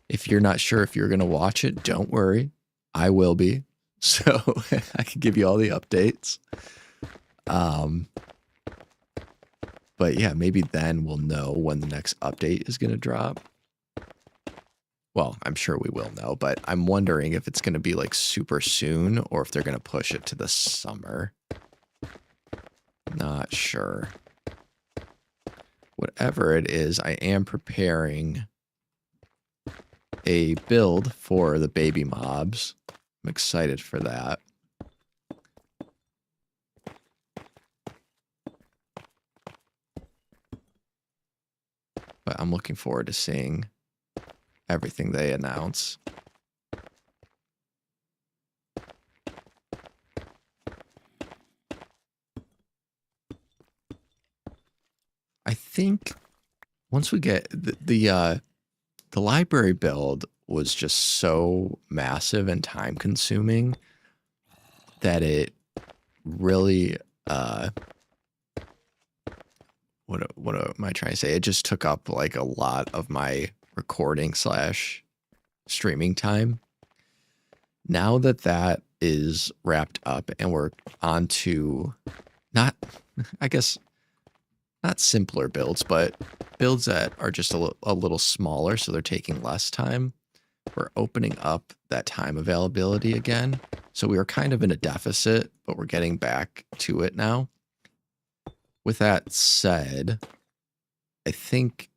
If you're not sure if you're going to watch it, don't worry. I will be. So I can give you all the updates. But yeah, maybe then we'll know when the next update is going to drop. Well, I'm sure we will know, but I'm wondering if it's going to be like super soon or if they're going to push it to the summer. Not sure. Whatever it is, I am preparing a build for the baby mobs. I'm excited for that. But I'm looking forward to seeing everything they announce. I think once we get the library build was just so massive and time consuming that it really what am I trying to say? It just took up like a lot of my recording / streaming time. Now that that is wrapped up and we're on to not, I guess, not simpler builds, but builds that are just a little smaller, so they're taking less time. We're opening up that time availability again. So we were kind of in a deficit, but we're getting back to it now. With that said, I think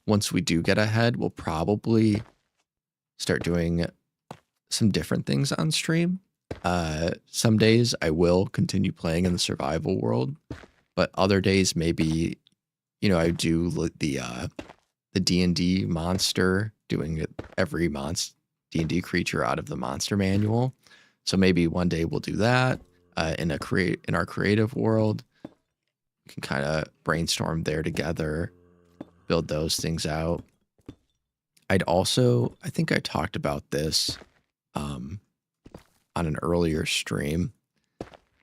once we do get ahead, we'll probably start doing some different things on stream. Some days I will continue playing in the survival world, but other days maybe, you know, I do the D&D monster, doing every D&D creature out of the monster manual. So maybe one day we'll do that in our creative world. We can kind of brainstorm there together, build those things out. I think I talked about this on an earlier stream,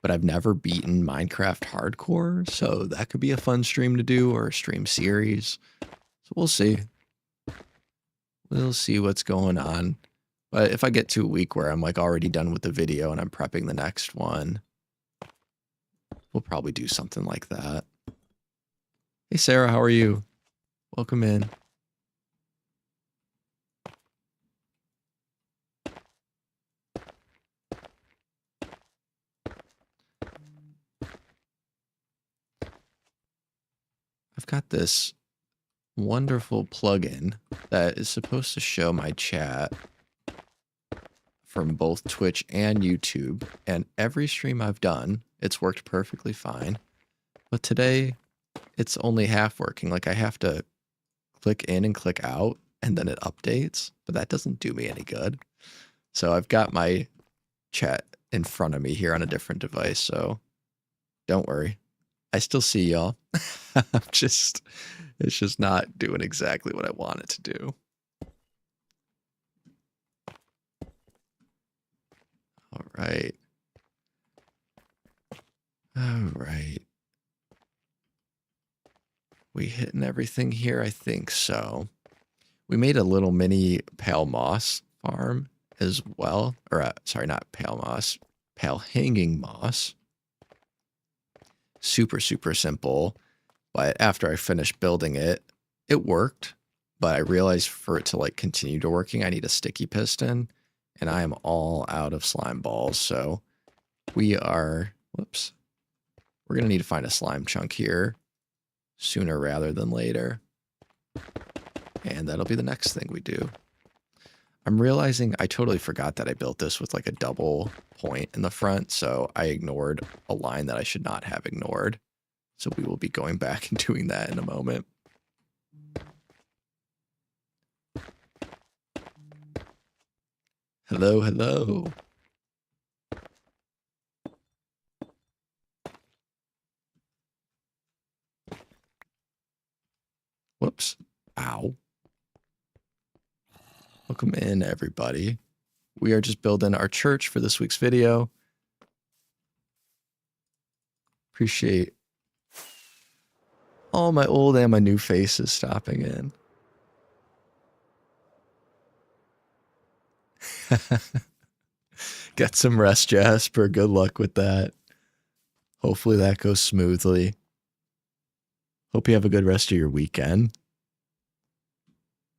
but I've never beaten Minecraft Hardcore, so that could be a fun stream to do, or a stream series. So we'll see. We'll see what's going on. But if I get to a week where I'm like already done with the video and I'm prepping the next one, we'll probably do something like that. Hey Sarah, how are you? Welcome in. I've got this wonderful plugin that is supposed to show my chat from both Twitch and YouTube, and every stream I've done, it's worked perfectly fine. But today, it's only half working. Like I have to click in and click out, and then it updates, but that doesn't do me any good. So I've got my chat in front of me here on a different device, so don't worry. I still see y'all. It's just not doing exactly what I want it to do. All right. All right. We hitting everything here? I think so. We made a little mini pale moss farm as well. Or, sorry, not pale moss. Pale hanging moss. Super, super simple. But after I finished building it, it worked. But I realized for it to like continue to working, I need a sticky piston. And I am all out of slime balls. So we are, whoops. We're going to need to find a slime chunk here sooner rather than later. And that'll be the next thing we do. I'm realizing I totally forgot that I built this with like a double point in the front, so I ignored a line that I should not have ignored. So we will be going back and doing that in a moment. Hello, hello. Whoops. Ow. Welcome in, everybody. We are just building our church for this week's video. Appreciate all my old and my new faces stopping in. Get some rest, Jasper. Good luck with that. Hopefully that goes smoothly. Hope you have a good rest of your weekend.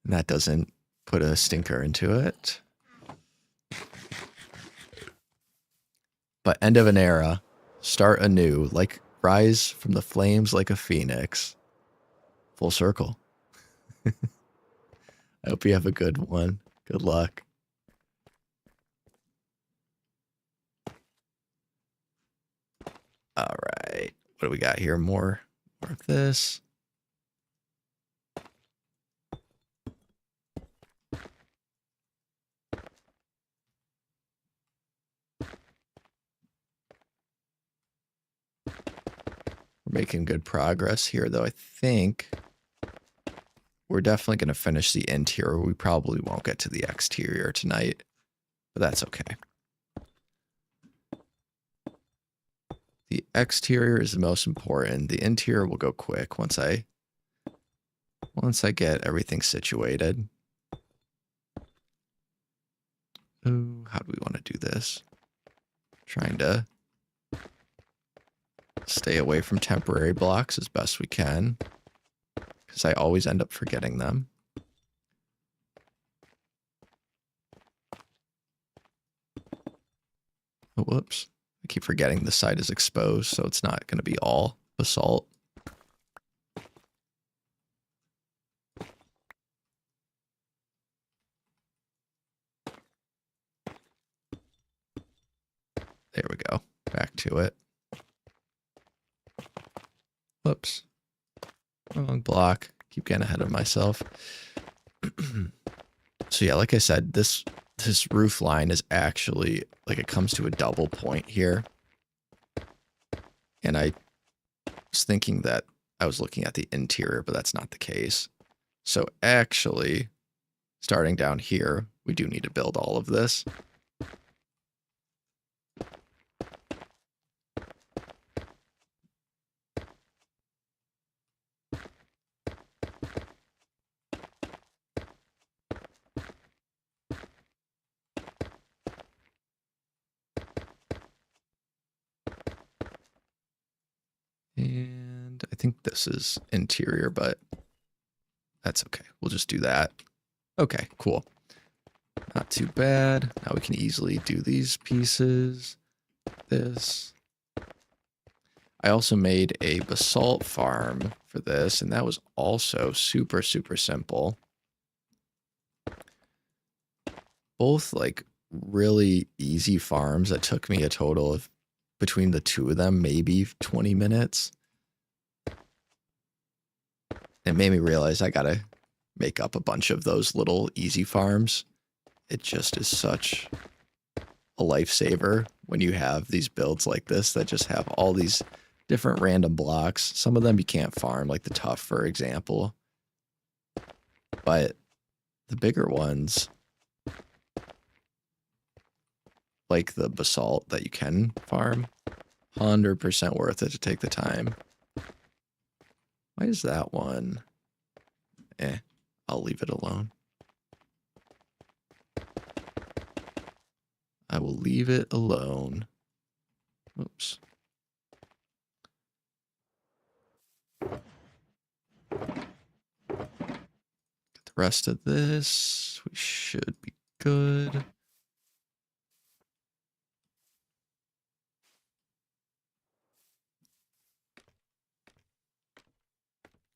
And that doesn't put a stinker into it. But end of an era, start anew, like rise from the flames like a phoenix. Full circle. I hope you have a good one. Good luck. All right. What do we got here? More of this. We're making good progress here, though. I think we're definitely going to finish the interior. We probably won't get to the exterior tonight, but that's okay. The exterior is the most important. The interior will go quick once I get everything situated. Ooh, how do we want to do this? Trying to stay away from temporary blocks as best we can, because I always end up forgetting them. Oh, whoops. I keep forgetting the side is exposed, so it's not going to be all basalt. There we go. Back to it. Whoops. Wrong block. Keep getting ahead of myself. So yeah, like I said, this roof line is actually, like, it comes to a double point here. And I was thinking that I was looking at the interior, but that's not the case. So actually, starting down here, we do need to build all of this. And I think this is interior, but that's okay. We'll just do that. Okay, cool. Not too bad. Now we can easily do these pieces. This. I also made a basalt farm for this, and that was also super, super simple. Both, like, really easy farms that took me a total of, between the two of them, maybe 20 minutes. It made me realize I gotta make up a bunch of those little easy farms. It just is such a lifesaver when you have these builds like this that just have all these different random blocks. Some of them you can't farm, like the tuff, for example. But the bigger ones, like the basalt that you can farm, 100% worth it to take the time. Why is that one? I'll leave it alone. I will leave it alone. Oops. Get the rest of this. We should be good.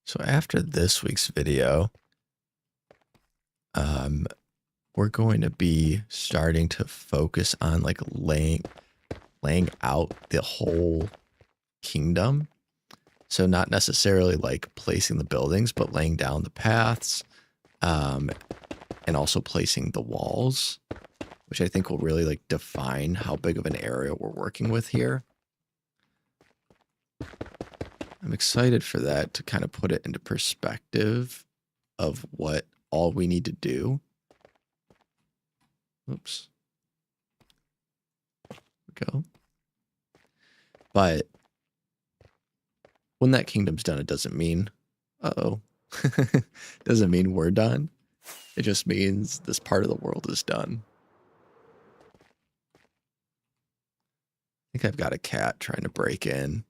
So after this week's video, we're going to be starting to focus on, like, laying out the whole kingdom. So not necessarily like placing the buildings, but laying down the paths, and also placing the walls, which I think will really, like, define how big of an area we're working with here. I'm excited for that, to kind of put it into perspective of what all we need to do. Oops. There we go. But when that kingdom's done, it doesn't mean, doesn't mean we're done. It just means this part of the world is done. I think I've got a cat trying to break in.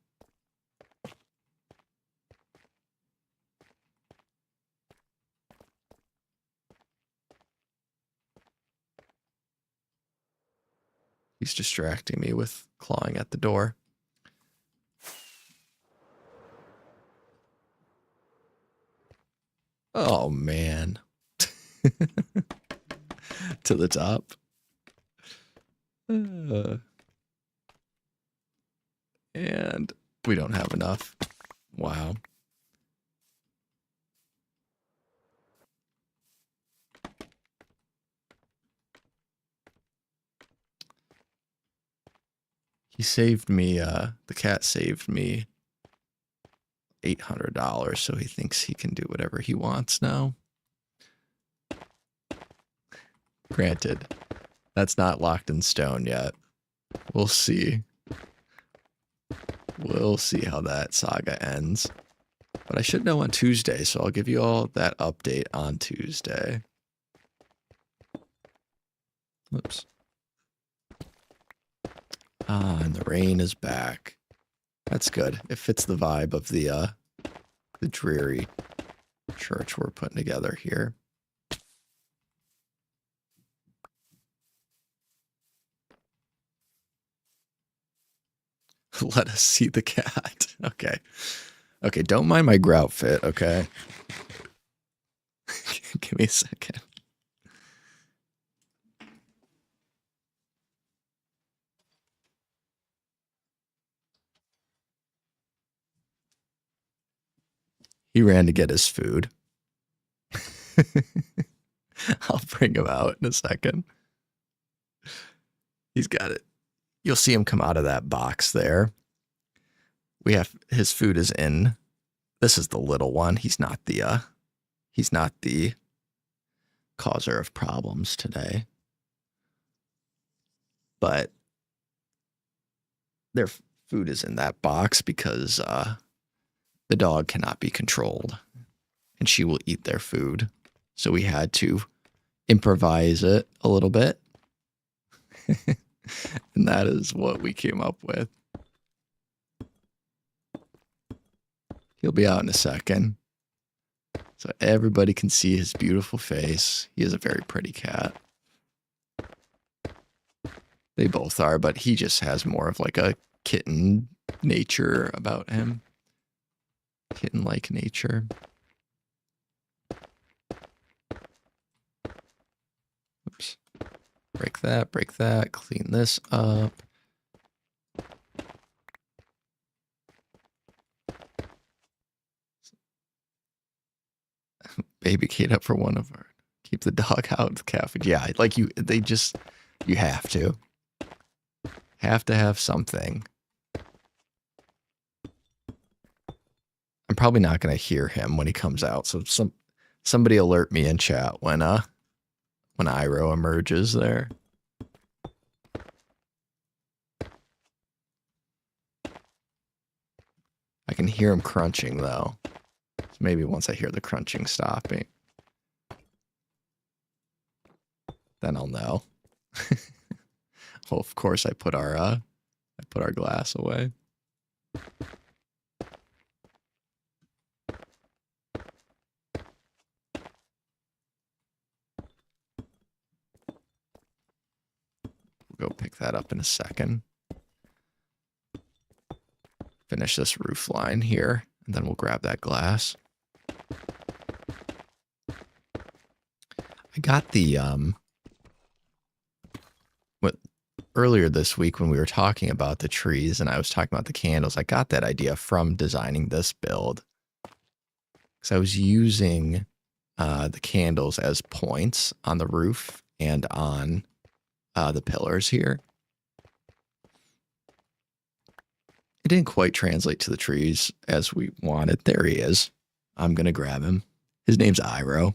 He's distracting me with clawing at the door. Oh, man. To the top. And we don't have enough. Wow. He saved me, the cat saved me $800, so he thinks he can do whatever he wants now. Granted, that's not locked in stone yet. We'll see. We'll see how that saga ends. But I should know on Tuesday, so I'll give you all that update on Tuesday. Whoops. Ah, and the rain is back. That's good. It fits the vibe of the dreary church we're putting together here. Let us see the cat. Okay. Okay, don't mind my grout fit, okay? Give me a second. He ran to get his food. I'll bring him out in a second. He's got it. You'll see him come out of that box there. We have his food is in. This is the little one. He's not the causer of problems today. But their food is in that box because the dog cannot be controlled and she will eat their food. So we had to improvise it a little bit. And that is what we came up with. He'll be out in a second. So everybody can see his beautiful face. He is a very pretty cat. They both are, but he just has more of like a kitten nature about him. Kitten-like nature. Oops. Break that, clean this up. Baby Kate up for one of our. Keep the dog out of the cafe. Yeah, like you have to. Have to have something. I'm probably not going to hear him when he comes out, so somebody alert me in chat when Iroh emerges there. I can hear him crunching though. So maybe once I hear the crunching stopping, then I'll know. Well, of course I put our glass away. We'll go pick that up in a second. Finish this roof line here, and then we'll grab that glass. I got the earlier this week when we were talking about the trees and I was talking about the candles, I got that idea from designing this build. Because I was using the candles as points on the roof and on the pillars here. It didn't quite translate to the trees as we wanted. There he is. I'm going to grab him. His name's Iroh.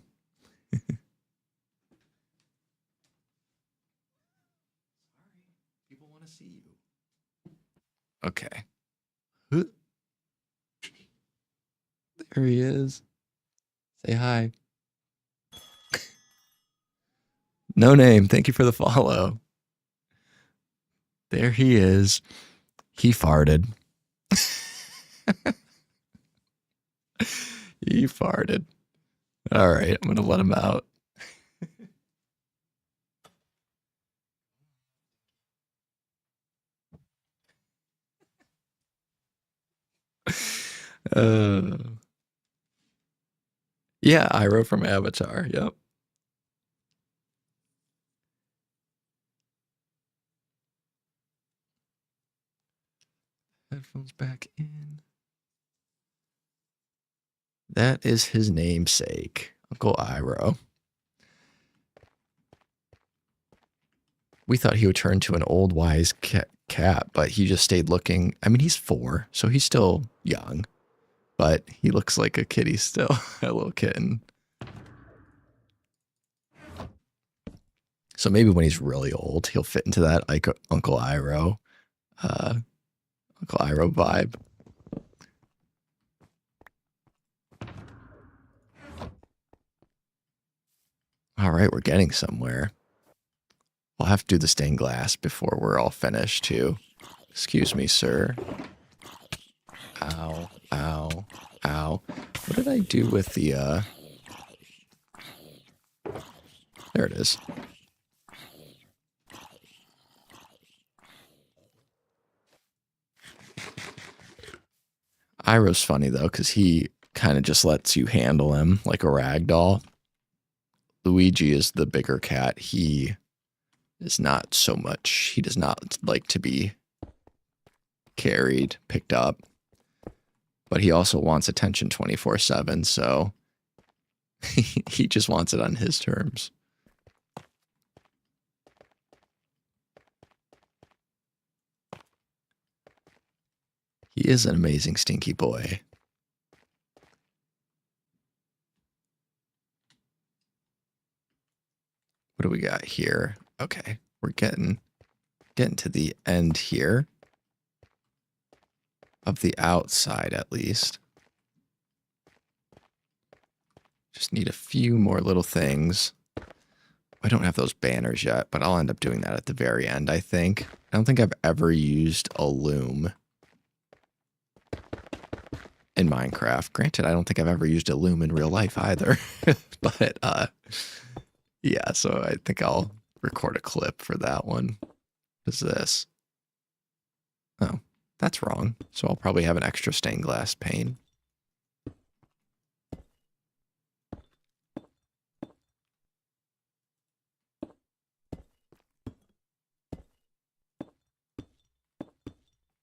People want to see you. Okay. There he is. Say hi. No name. Thank you for the follow. There he is. He farted. He farted. All right, I'm going to let him out. Yeah, Iroh from Avatar. Yep. headphones back in. That is his namesake, Uncle Iroh. We thought he would turn to an old wise cat, but he just stayed looking. I mean, he's 4, so he's still young, but he looks like a kitty still, a little kitten. So maybe when he's really old, he'll fit into that like Uncle Iroh vibe. All right, we're getting somewhere. We'll have to do the stained glass before we're all finished too. Excuse me, sir. Ow, ow, ow. What did I do with the, there it is. Iroh's funny though, because he kind of just lets you handle him like a rag doll. Luigi is the bigger cat. He is not so much. He does not like to be carried, picked up. But he also wants attention 24/7, so he just wants it on his terms. He is an amazing stinky boy. What do we got here? Okay, we're getting to the end here. Of the outside, at least. Just need a few more little things. I don't have those banners yet, but I'll end up doing that at the very end, I think. I don't think I've ever used a loom in Minecraft. Granted, I don't think I've ever used a loom in real life either. But, yeah, so I think I'll record a clip for that one. What is this? Oh, that's wrong. So I'll probably have an extra stained glass pane.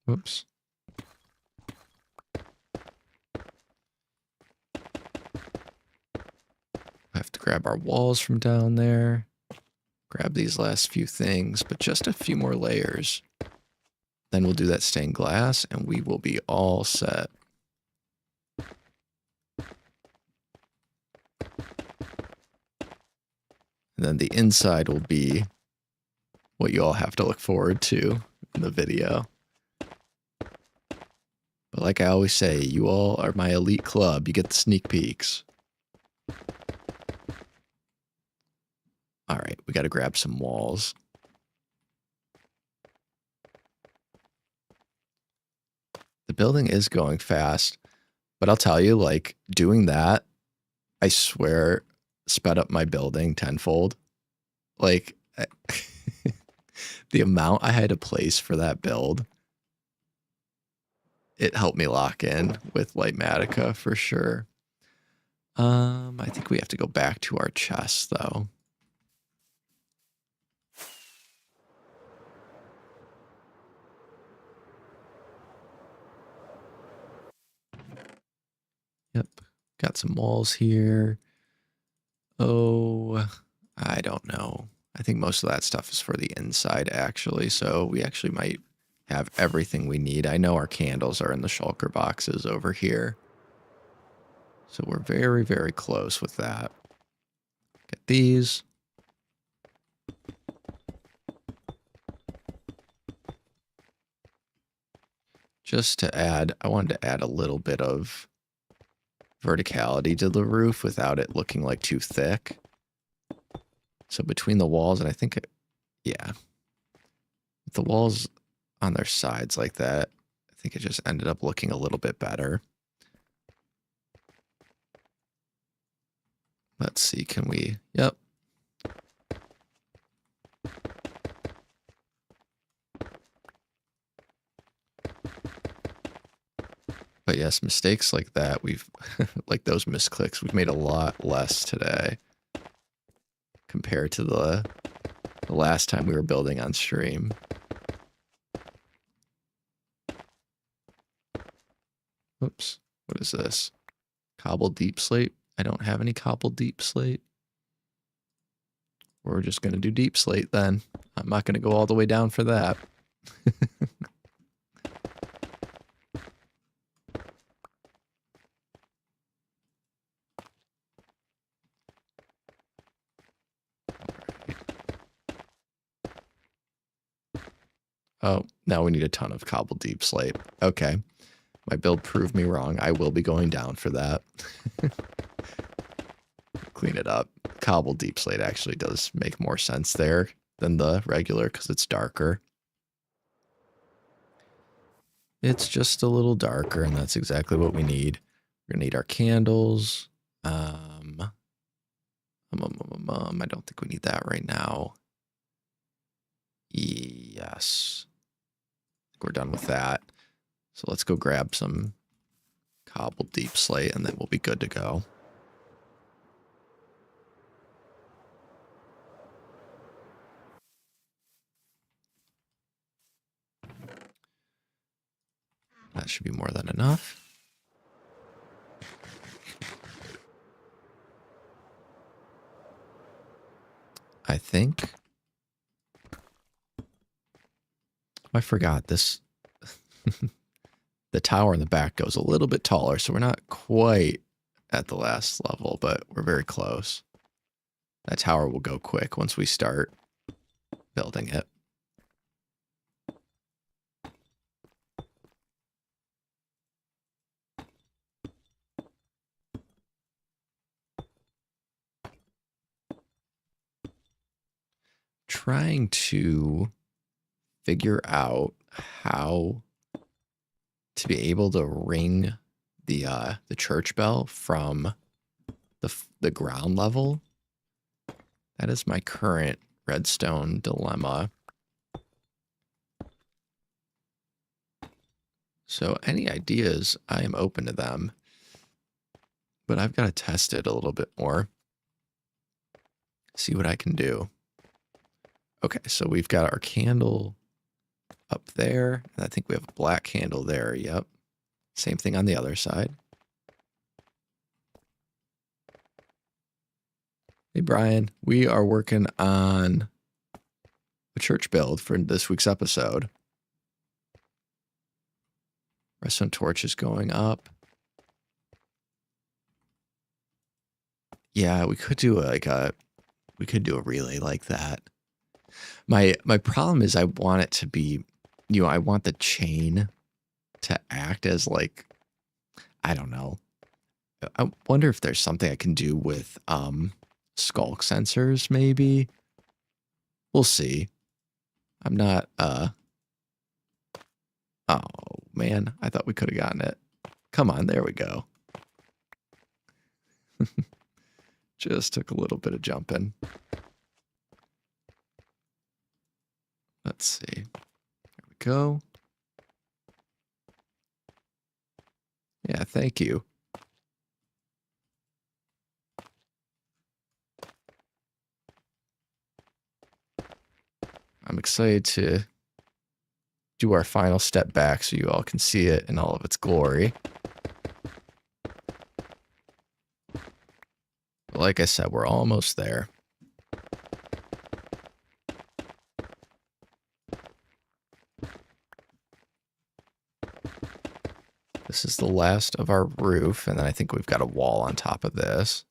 Whoops. I have to grab our walls from down there. Grab these last few things, but just a few more layers. Then we'll do that stained glass and we will be all set. And then the inside will be what you all have to look forward to in the video. But like I always say, you all are my elite club. You get the sneak peeks. All right, we got to grab some walls. The building is going fast, but I'll tell you, like, doing that, I swear, sped up my building tenfold. Like, the amount I had to place for that build, it helped me lock in with Lightmatica for sure. I think we have to go back to our chest, though. Yep, got some walls here. Oh, I don't know. I think most of that stuff is for the inside, actually. So we actually might have everything we need. I know our candles are in the shulker boxes over here. So we're very, very close with that. Get these. Just to add, I wanted to add a little bit of verticality to the roof without it looking like too thick. So between the walls, and I think, yeah, with the walls on their sides like that, I think it just ended up looking a little bit better. Let's see, can we, yep. But yes, mistakes like that, we've, like those misclicks, we've made a lot less today compared to the last time we were building on stream. Oops. What is this? Cobbled deep slate? I don't have any cobbled deep slate. We're just going to do deep slate then. I'm not going to go all the way down for that. Oh, now we need a ton of cobbled deep slate. Okay. My build proved me wrong. I will be going down for that. Clean it up. Cobbled deep slate actually does make more sense there than the regular because it's darker. It's just a little darker, and that's exactly what we need. We're going to need our candles. I don't think we need that right now. Yes. I think we're done with that. So let's go grab some cobbled deep slate, and then we'll be good to go. That should be more than enough. I think. I forgot this. The tower in the back goes a little bit taller, so we're not quite at the last level, but we're very close. That tower will go quick once we start building it. Trying to figure out how to be able to ring the church bell from the ground level. That is my current redstone dilemma. So any ideas, I am open to them. But I've got to test it a little bit more. See what I can do. Okay, so we've got our candle up there. And I think we have a black candle there. Yep. Same thing on the other side. Hey, Brian. We are working on a church build for this week's episode. Redstone torch is going up. Yeah, we could do a relay like that. My problem is I want it to be, I want the chain to act as like, I don't know. I wonder if there's something I can do with skulk sensors maybe. We'll see. I'm not oh man, I thought we could have gotten it. Come on, there we go. Just took a little bit of jumping. Let's see. There we go. Yeah, thank you. I'm excited to do our final step back so you all can see it in all of its glory. But like I said, we're almost there. This is the last of our roof, and then I think we've got a wall on top of this.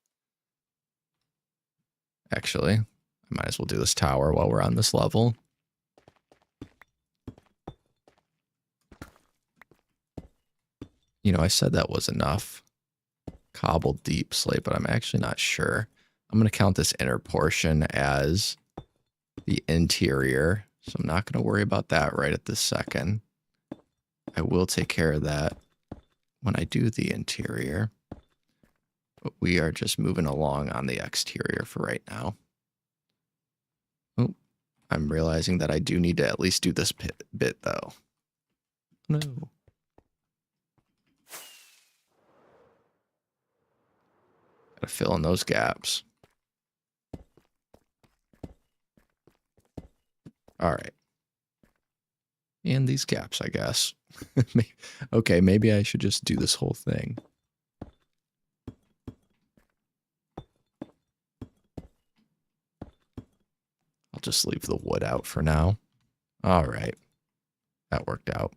Actually, I might as well do this tower while we're on this level. I said that was enough cobbled deep slate, but I'm actually not sure. I'm going to count this inner portion as the interior, so I'm not going to worry about that right at this second. I will take care of that when I do the interior. But we are just moving along on the exterior for right now. Oh, I'm realizing that I do need to at least do this bit though. No. Gotta fill in those gaps. All right. And these gaps, I guess. Okay, maybe I should just do this whole thing. I'll just leave the wood out for now. All right. That worked out.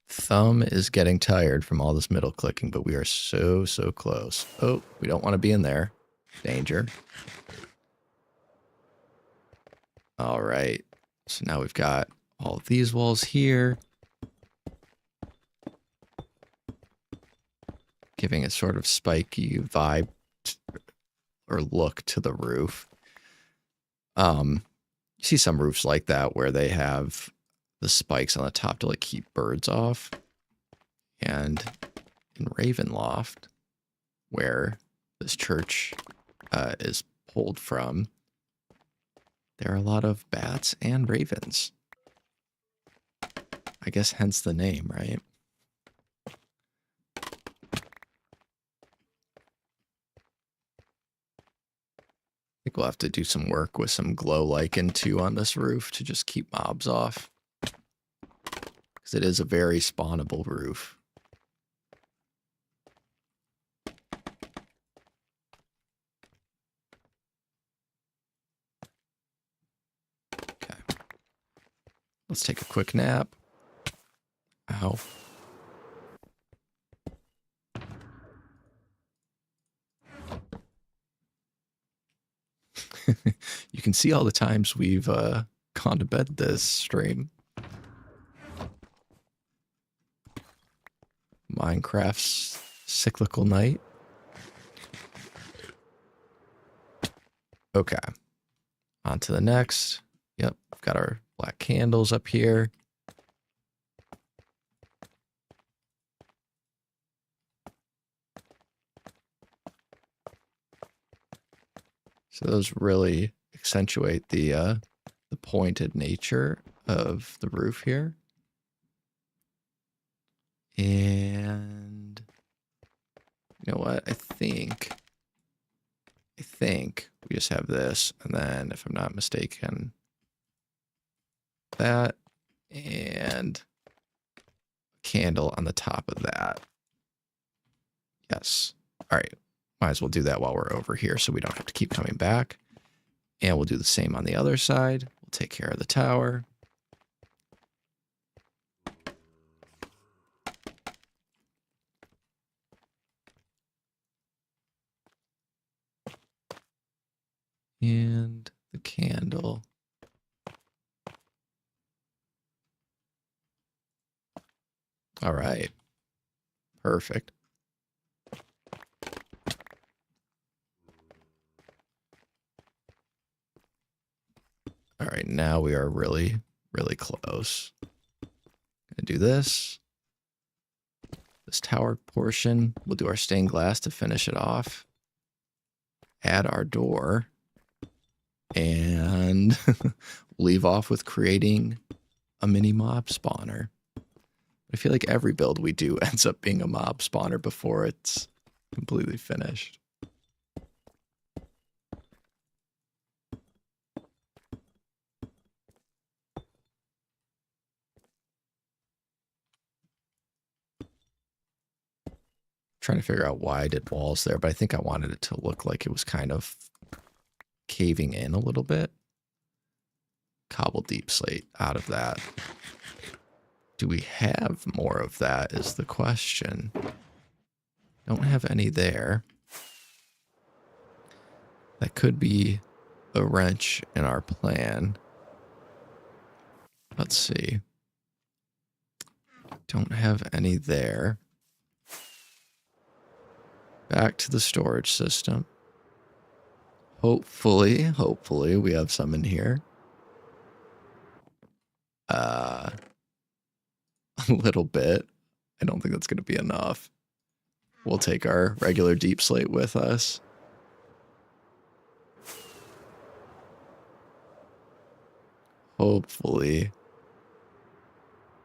Thumb is getting tired from all this middle clicking, but we are so close. Oh, we don't want to be in there. Danger. All right. So now we've got all of these walls here, giving a sort of spiky vibe or look to the roof. You see some roofs like that where they have the spikes on the top to like keep birds off. And in Ravenloft, where this church is pulled from, there are a lot of bats and ravens. I guess hence the name, right? I think we'll have to do some work with some glow lichen too on this roof to just keep mobs off. Because it is a very spawnable roof. Okay. Let's take a quick nap. Ow. You can see all the times we've gone to bed this stream. Minecraft's cyclical night. Okay. On to the next. Yep, we've got our black candles up here. So those really accentuate the pointed nature of the roof here. And you know what? I think we just have this, and then if I'm not mistaken, that and a candle on the top of that. Yes. All right. Might as well do that while we're over here so we don't have to keep coming back. And we'll do the same on the other side. We'll take care of the tower. And the candle. All right. Perfect. All right, now we are really close. Gonna do this. This tower portion, we'll do our stained glass to finish it off. Add our door. And leave off with creating a mini mob spawner. I feel like every build we do ends up being a mob spawner before it's completely finished. Trying to figure out why I did walls there, but I think I wanted it to look like it was kind of caving in a little bit. Cobble deep slate out of that. Do we have more of that is the question. Don't have any there. That could be a wrench in our plan. Let's see. Don't have any there. Back to the storage system. Hopefully we have some in here. A little bit. I don't think that's going to be enough. We'll take our regular deep slate with us. Hopefully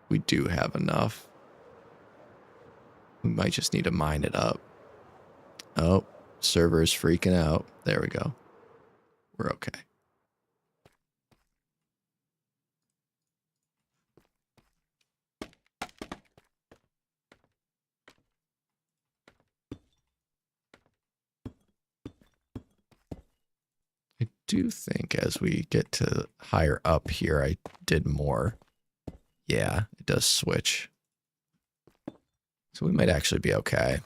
we do have enough. We might just need to mine it up. Oh, server's freaking out. There we go. We're okay. I do think as we get to higher up here, I did more. Yeah, it does switch. So we might actually be okay.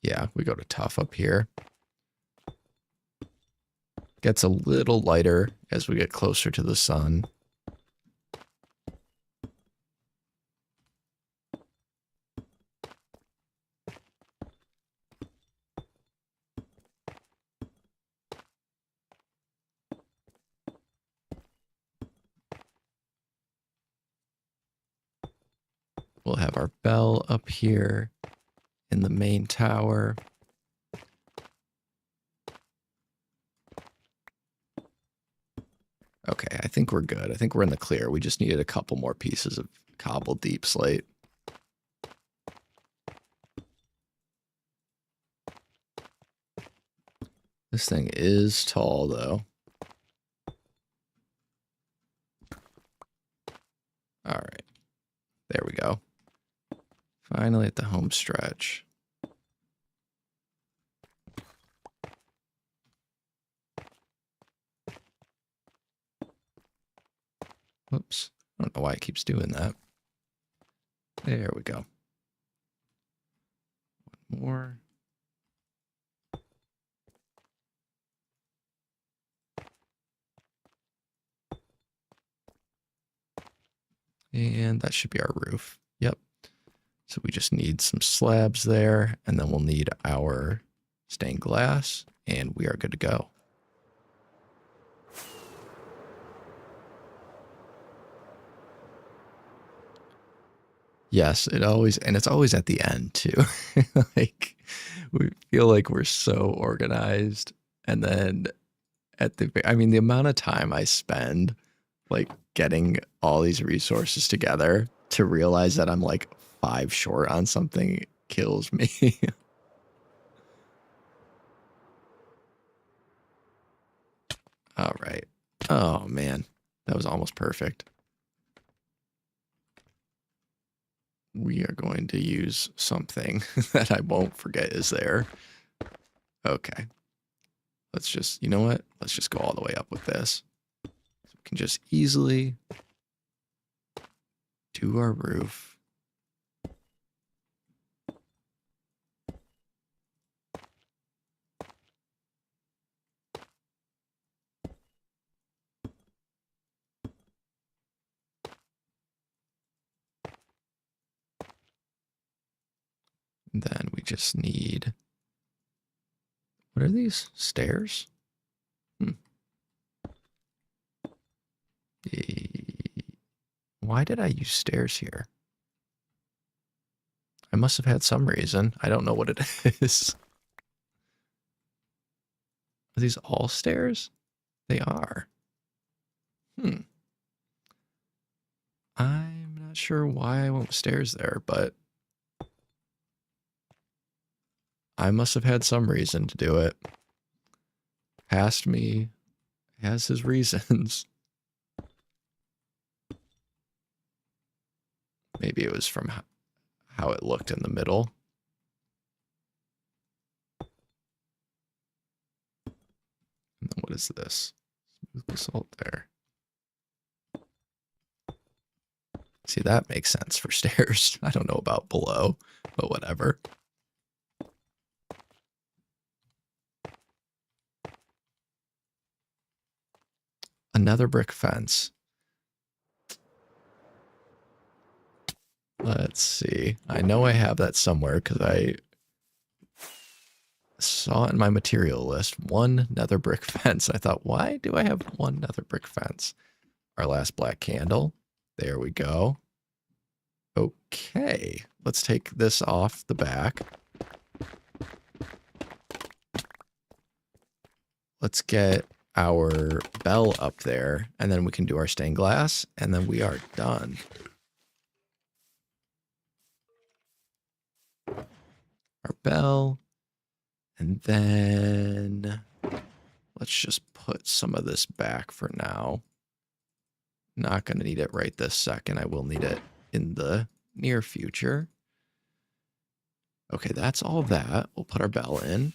Yeah, we go to tough up here. Gets a little lighter as we get closer to the sun. We'll have our bell up here in the main tower. Okay, I think we're good. I think we're in the clear. We just needed a couple more pieces of cobble deep slate. This thing is tall, though. All right. There we go. Finally at the home stretch. Whoops. I don't know why it keeps doing that. There we go. One more. And that should be our roof. Yep. So we just need some slabs there, and then we'll need our stained glass, and we are good to go. Yes, it's always at the end too. Like, we feel like we're so organized, and then the amount of time I spend like getting all these resources together to realize that I'm like 5 short on something kills me. All right. Oh man, that was almost perfect. We are going to use something that I won't forget is there. Okay. Let's just, you know what? Let's just go all the way up with this. So we can just easily do our roof. And then we just need, what are these? Stairs? Why did I use stairs here? I must have had some reason. I don't know what it is. Are these all stairs? They are. I'm not sure why I went with stairs there, but I must have had some reason to do it. Past me has his reasons. Maybe it was from how it looked in the middle. And then what is this? Smooth basalt there. See, that makes sense for stairs. I don't know about below, but whatever. Another brick fence. Let's see. I know I have that somewhere because I saw it in my material list. 1 nether brick fence. I thought, why do I have 1 nether brick fence? Our last black candle. There we go. Okay. Let's take this off the back. Let's get our bell up there, and then we can do our stained glass, and then we are done. Our bell, and then let's just put some of this back for now. Not going to need it right this second. I will need it in the near future. Okay, that's all that. We'll put our bell in.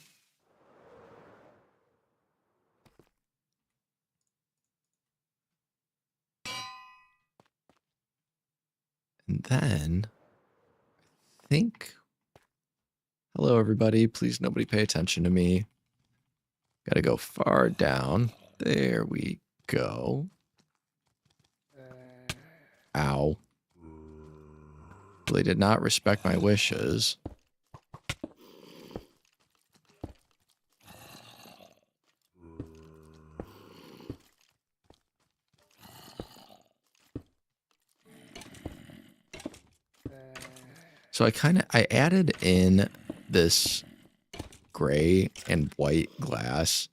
And then I think, hello everybody, please nobody pay attention to me. Gotta go far down. There we go. Ow. They did not respect my wishes. So I added in this gray and white glass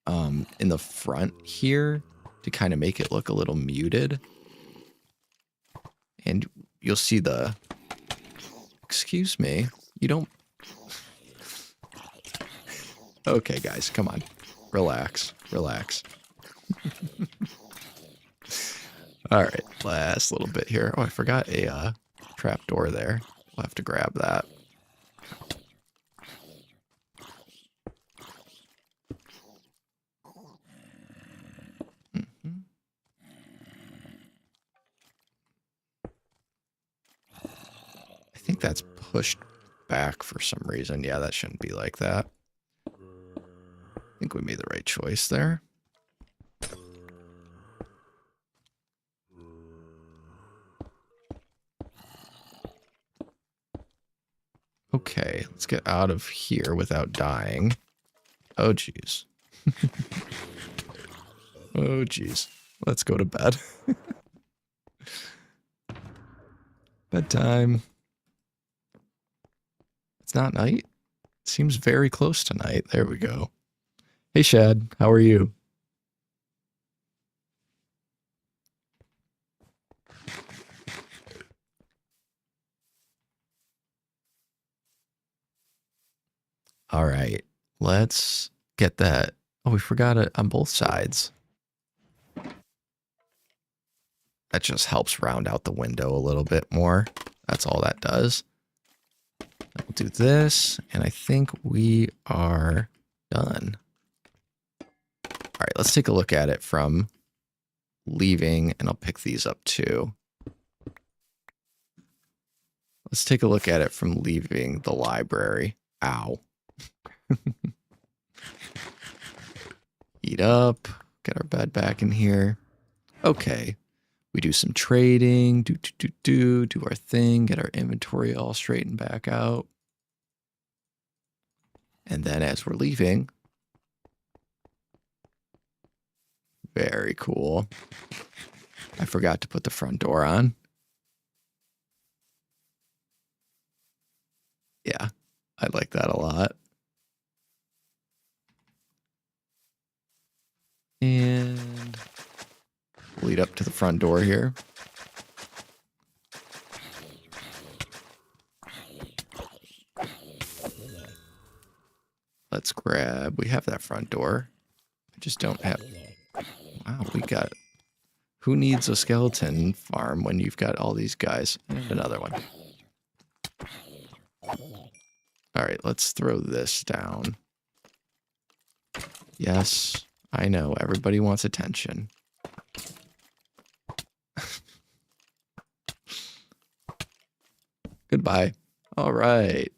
in the front here to kind of make it look a little muted. And you'll see the, excuse me, you don't, okay guys, come on, relax, relax. All right, last little bit here. Oh, I forgot a trap door there. We'll have to grab that. Mm-hmm. I think that's pushed back for some reason. Yeah, that shouldn't be like that. I think we made the right choice there. Okay, let's get out of here without dying. Oh, jeez. Oh, jeez. Let's go to bed. Bedtime. It's not night. It seems very close to night. There we go. Hey, Shad. How are you? All right. Let's get that. Oh, we forgot it on both sides. That just helps round out the window a little bit more. That's all that does. We'll do this, and I think we are done. All right, let's take a look at it from leaving, and I'll pick these up too. Let's take a look at it from leaving the library. Ow. Eat up, get our bed back in here. Okay. We do some trading, do our thing, get our inventory all straightened back out. And then as we're leaving, very cool. I forgot to put the front door on. Yeah, I like that a lot. And lead up to the front door here. Let's grab, we have that front door. I just don't have, wow, we got, who needs a skeleton farm when you've got all these guys? And another one. All right, let's throw this down. Yes, I know, everybody wants attention. Goodbye. All right.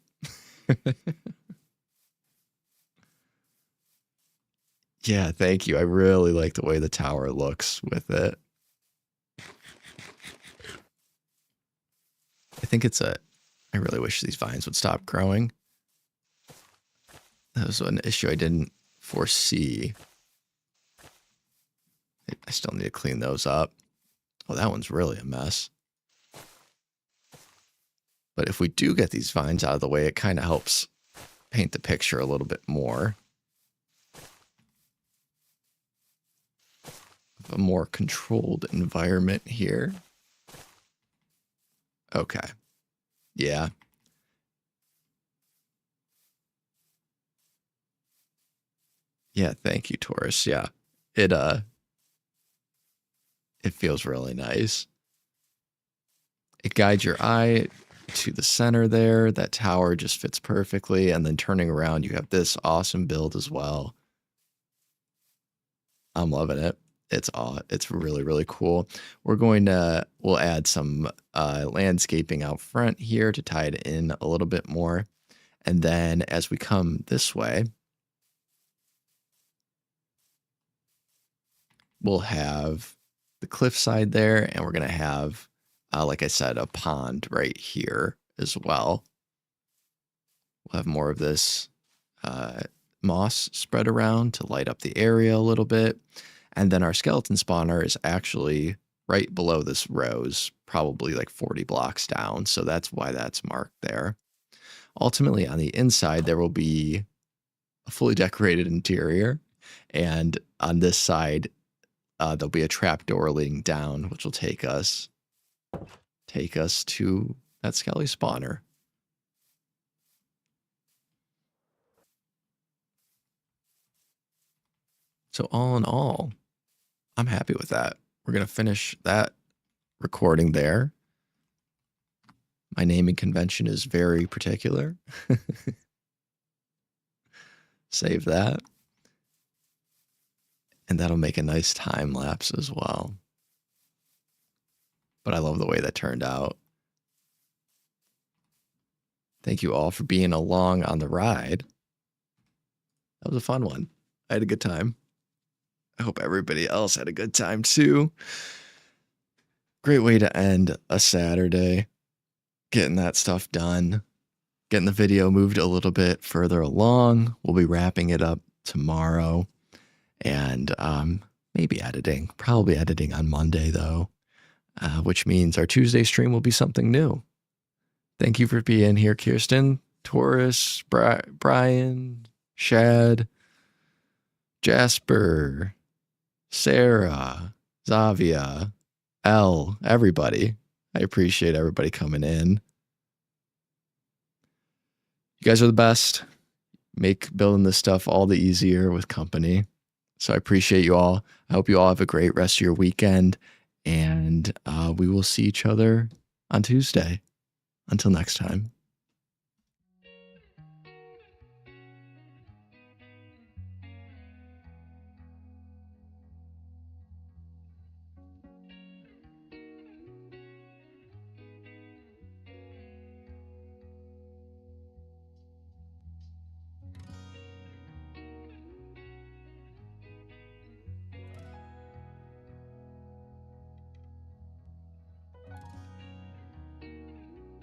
Yeah, thank you. I really like the way the tower looks with it. I think it's a... I really wish these vines would stop growing. That was an issue I didn't foresee. I still need to clean those up. Oh, that one's really a mess. But if we do get these vines out of the way, it kind of helps paint the picture a little bit more. a more controlled environment here. Okay. Yeah. Yeah, thank you, Taurus. Yeah. It it feels really nice. It guides your eye to the center there. That tower just fits perfectly. And then turning around, you have this awesome build as well. I'm loving it. It's really, really cool. We'll add some landscaping out front here to tie it in a little bit more. And then as we come this way, we'll have the cliffside there, and we're going to have, like I said, a pond right here as well. We'll have more of this moss spread around to light up the area a little bit. And then our skeleton spawner is actually right below this rose, probably like 40 blocks down. So that's why that's marked there. Ultimately, on the inside, there will be a fully decorated interior. And on this side, there'll be a trap door leading down, which will take us to that skelly spawner. So all in all, I'm happy with that. We're going to finish that recording there. My naming convention is very particular. Save that. And that'll make a nice time lapse as well. But I love the way that turned out. Thank you all for being along on the ride. That was a fun one. I had a good time. I hope everybody else had a good time too. Great way to end a Saturday. Getting that stuff done. Getting the video moved a little bit further along. We'll be wrapping it up tomorrow. And maybe editing. Probably editing on Monday though. Which means our Tuesday stream will be something new. Thank you for being here, Kirsten, Taurus, Brian, Shad, Jasper, Sarah, Zavia, Elle, everybody. I appreciate everybody coming in. You guys are the best. Make building this stuff all the easier with company. So I appreciate you all. I hope you all have a great rest of your weekend. And we will see each other on Tuesday. Until next time.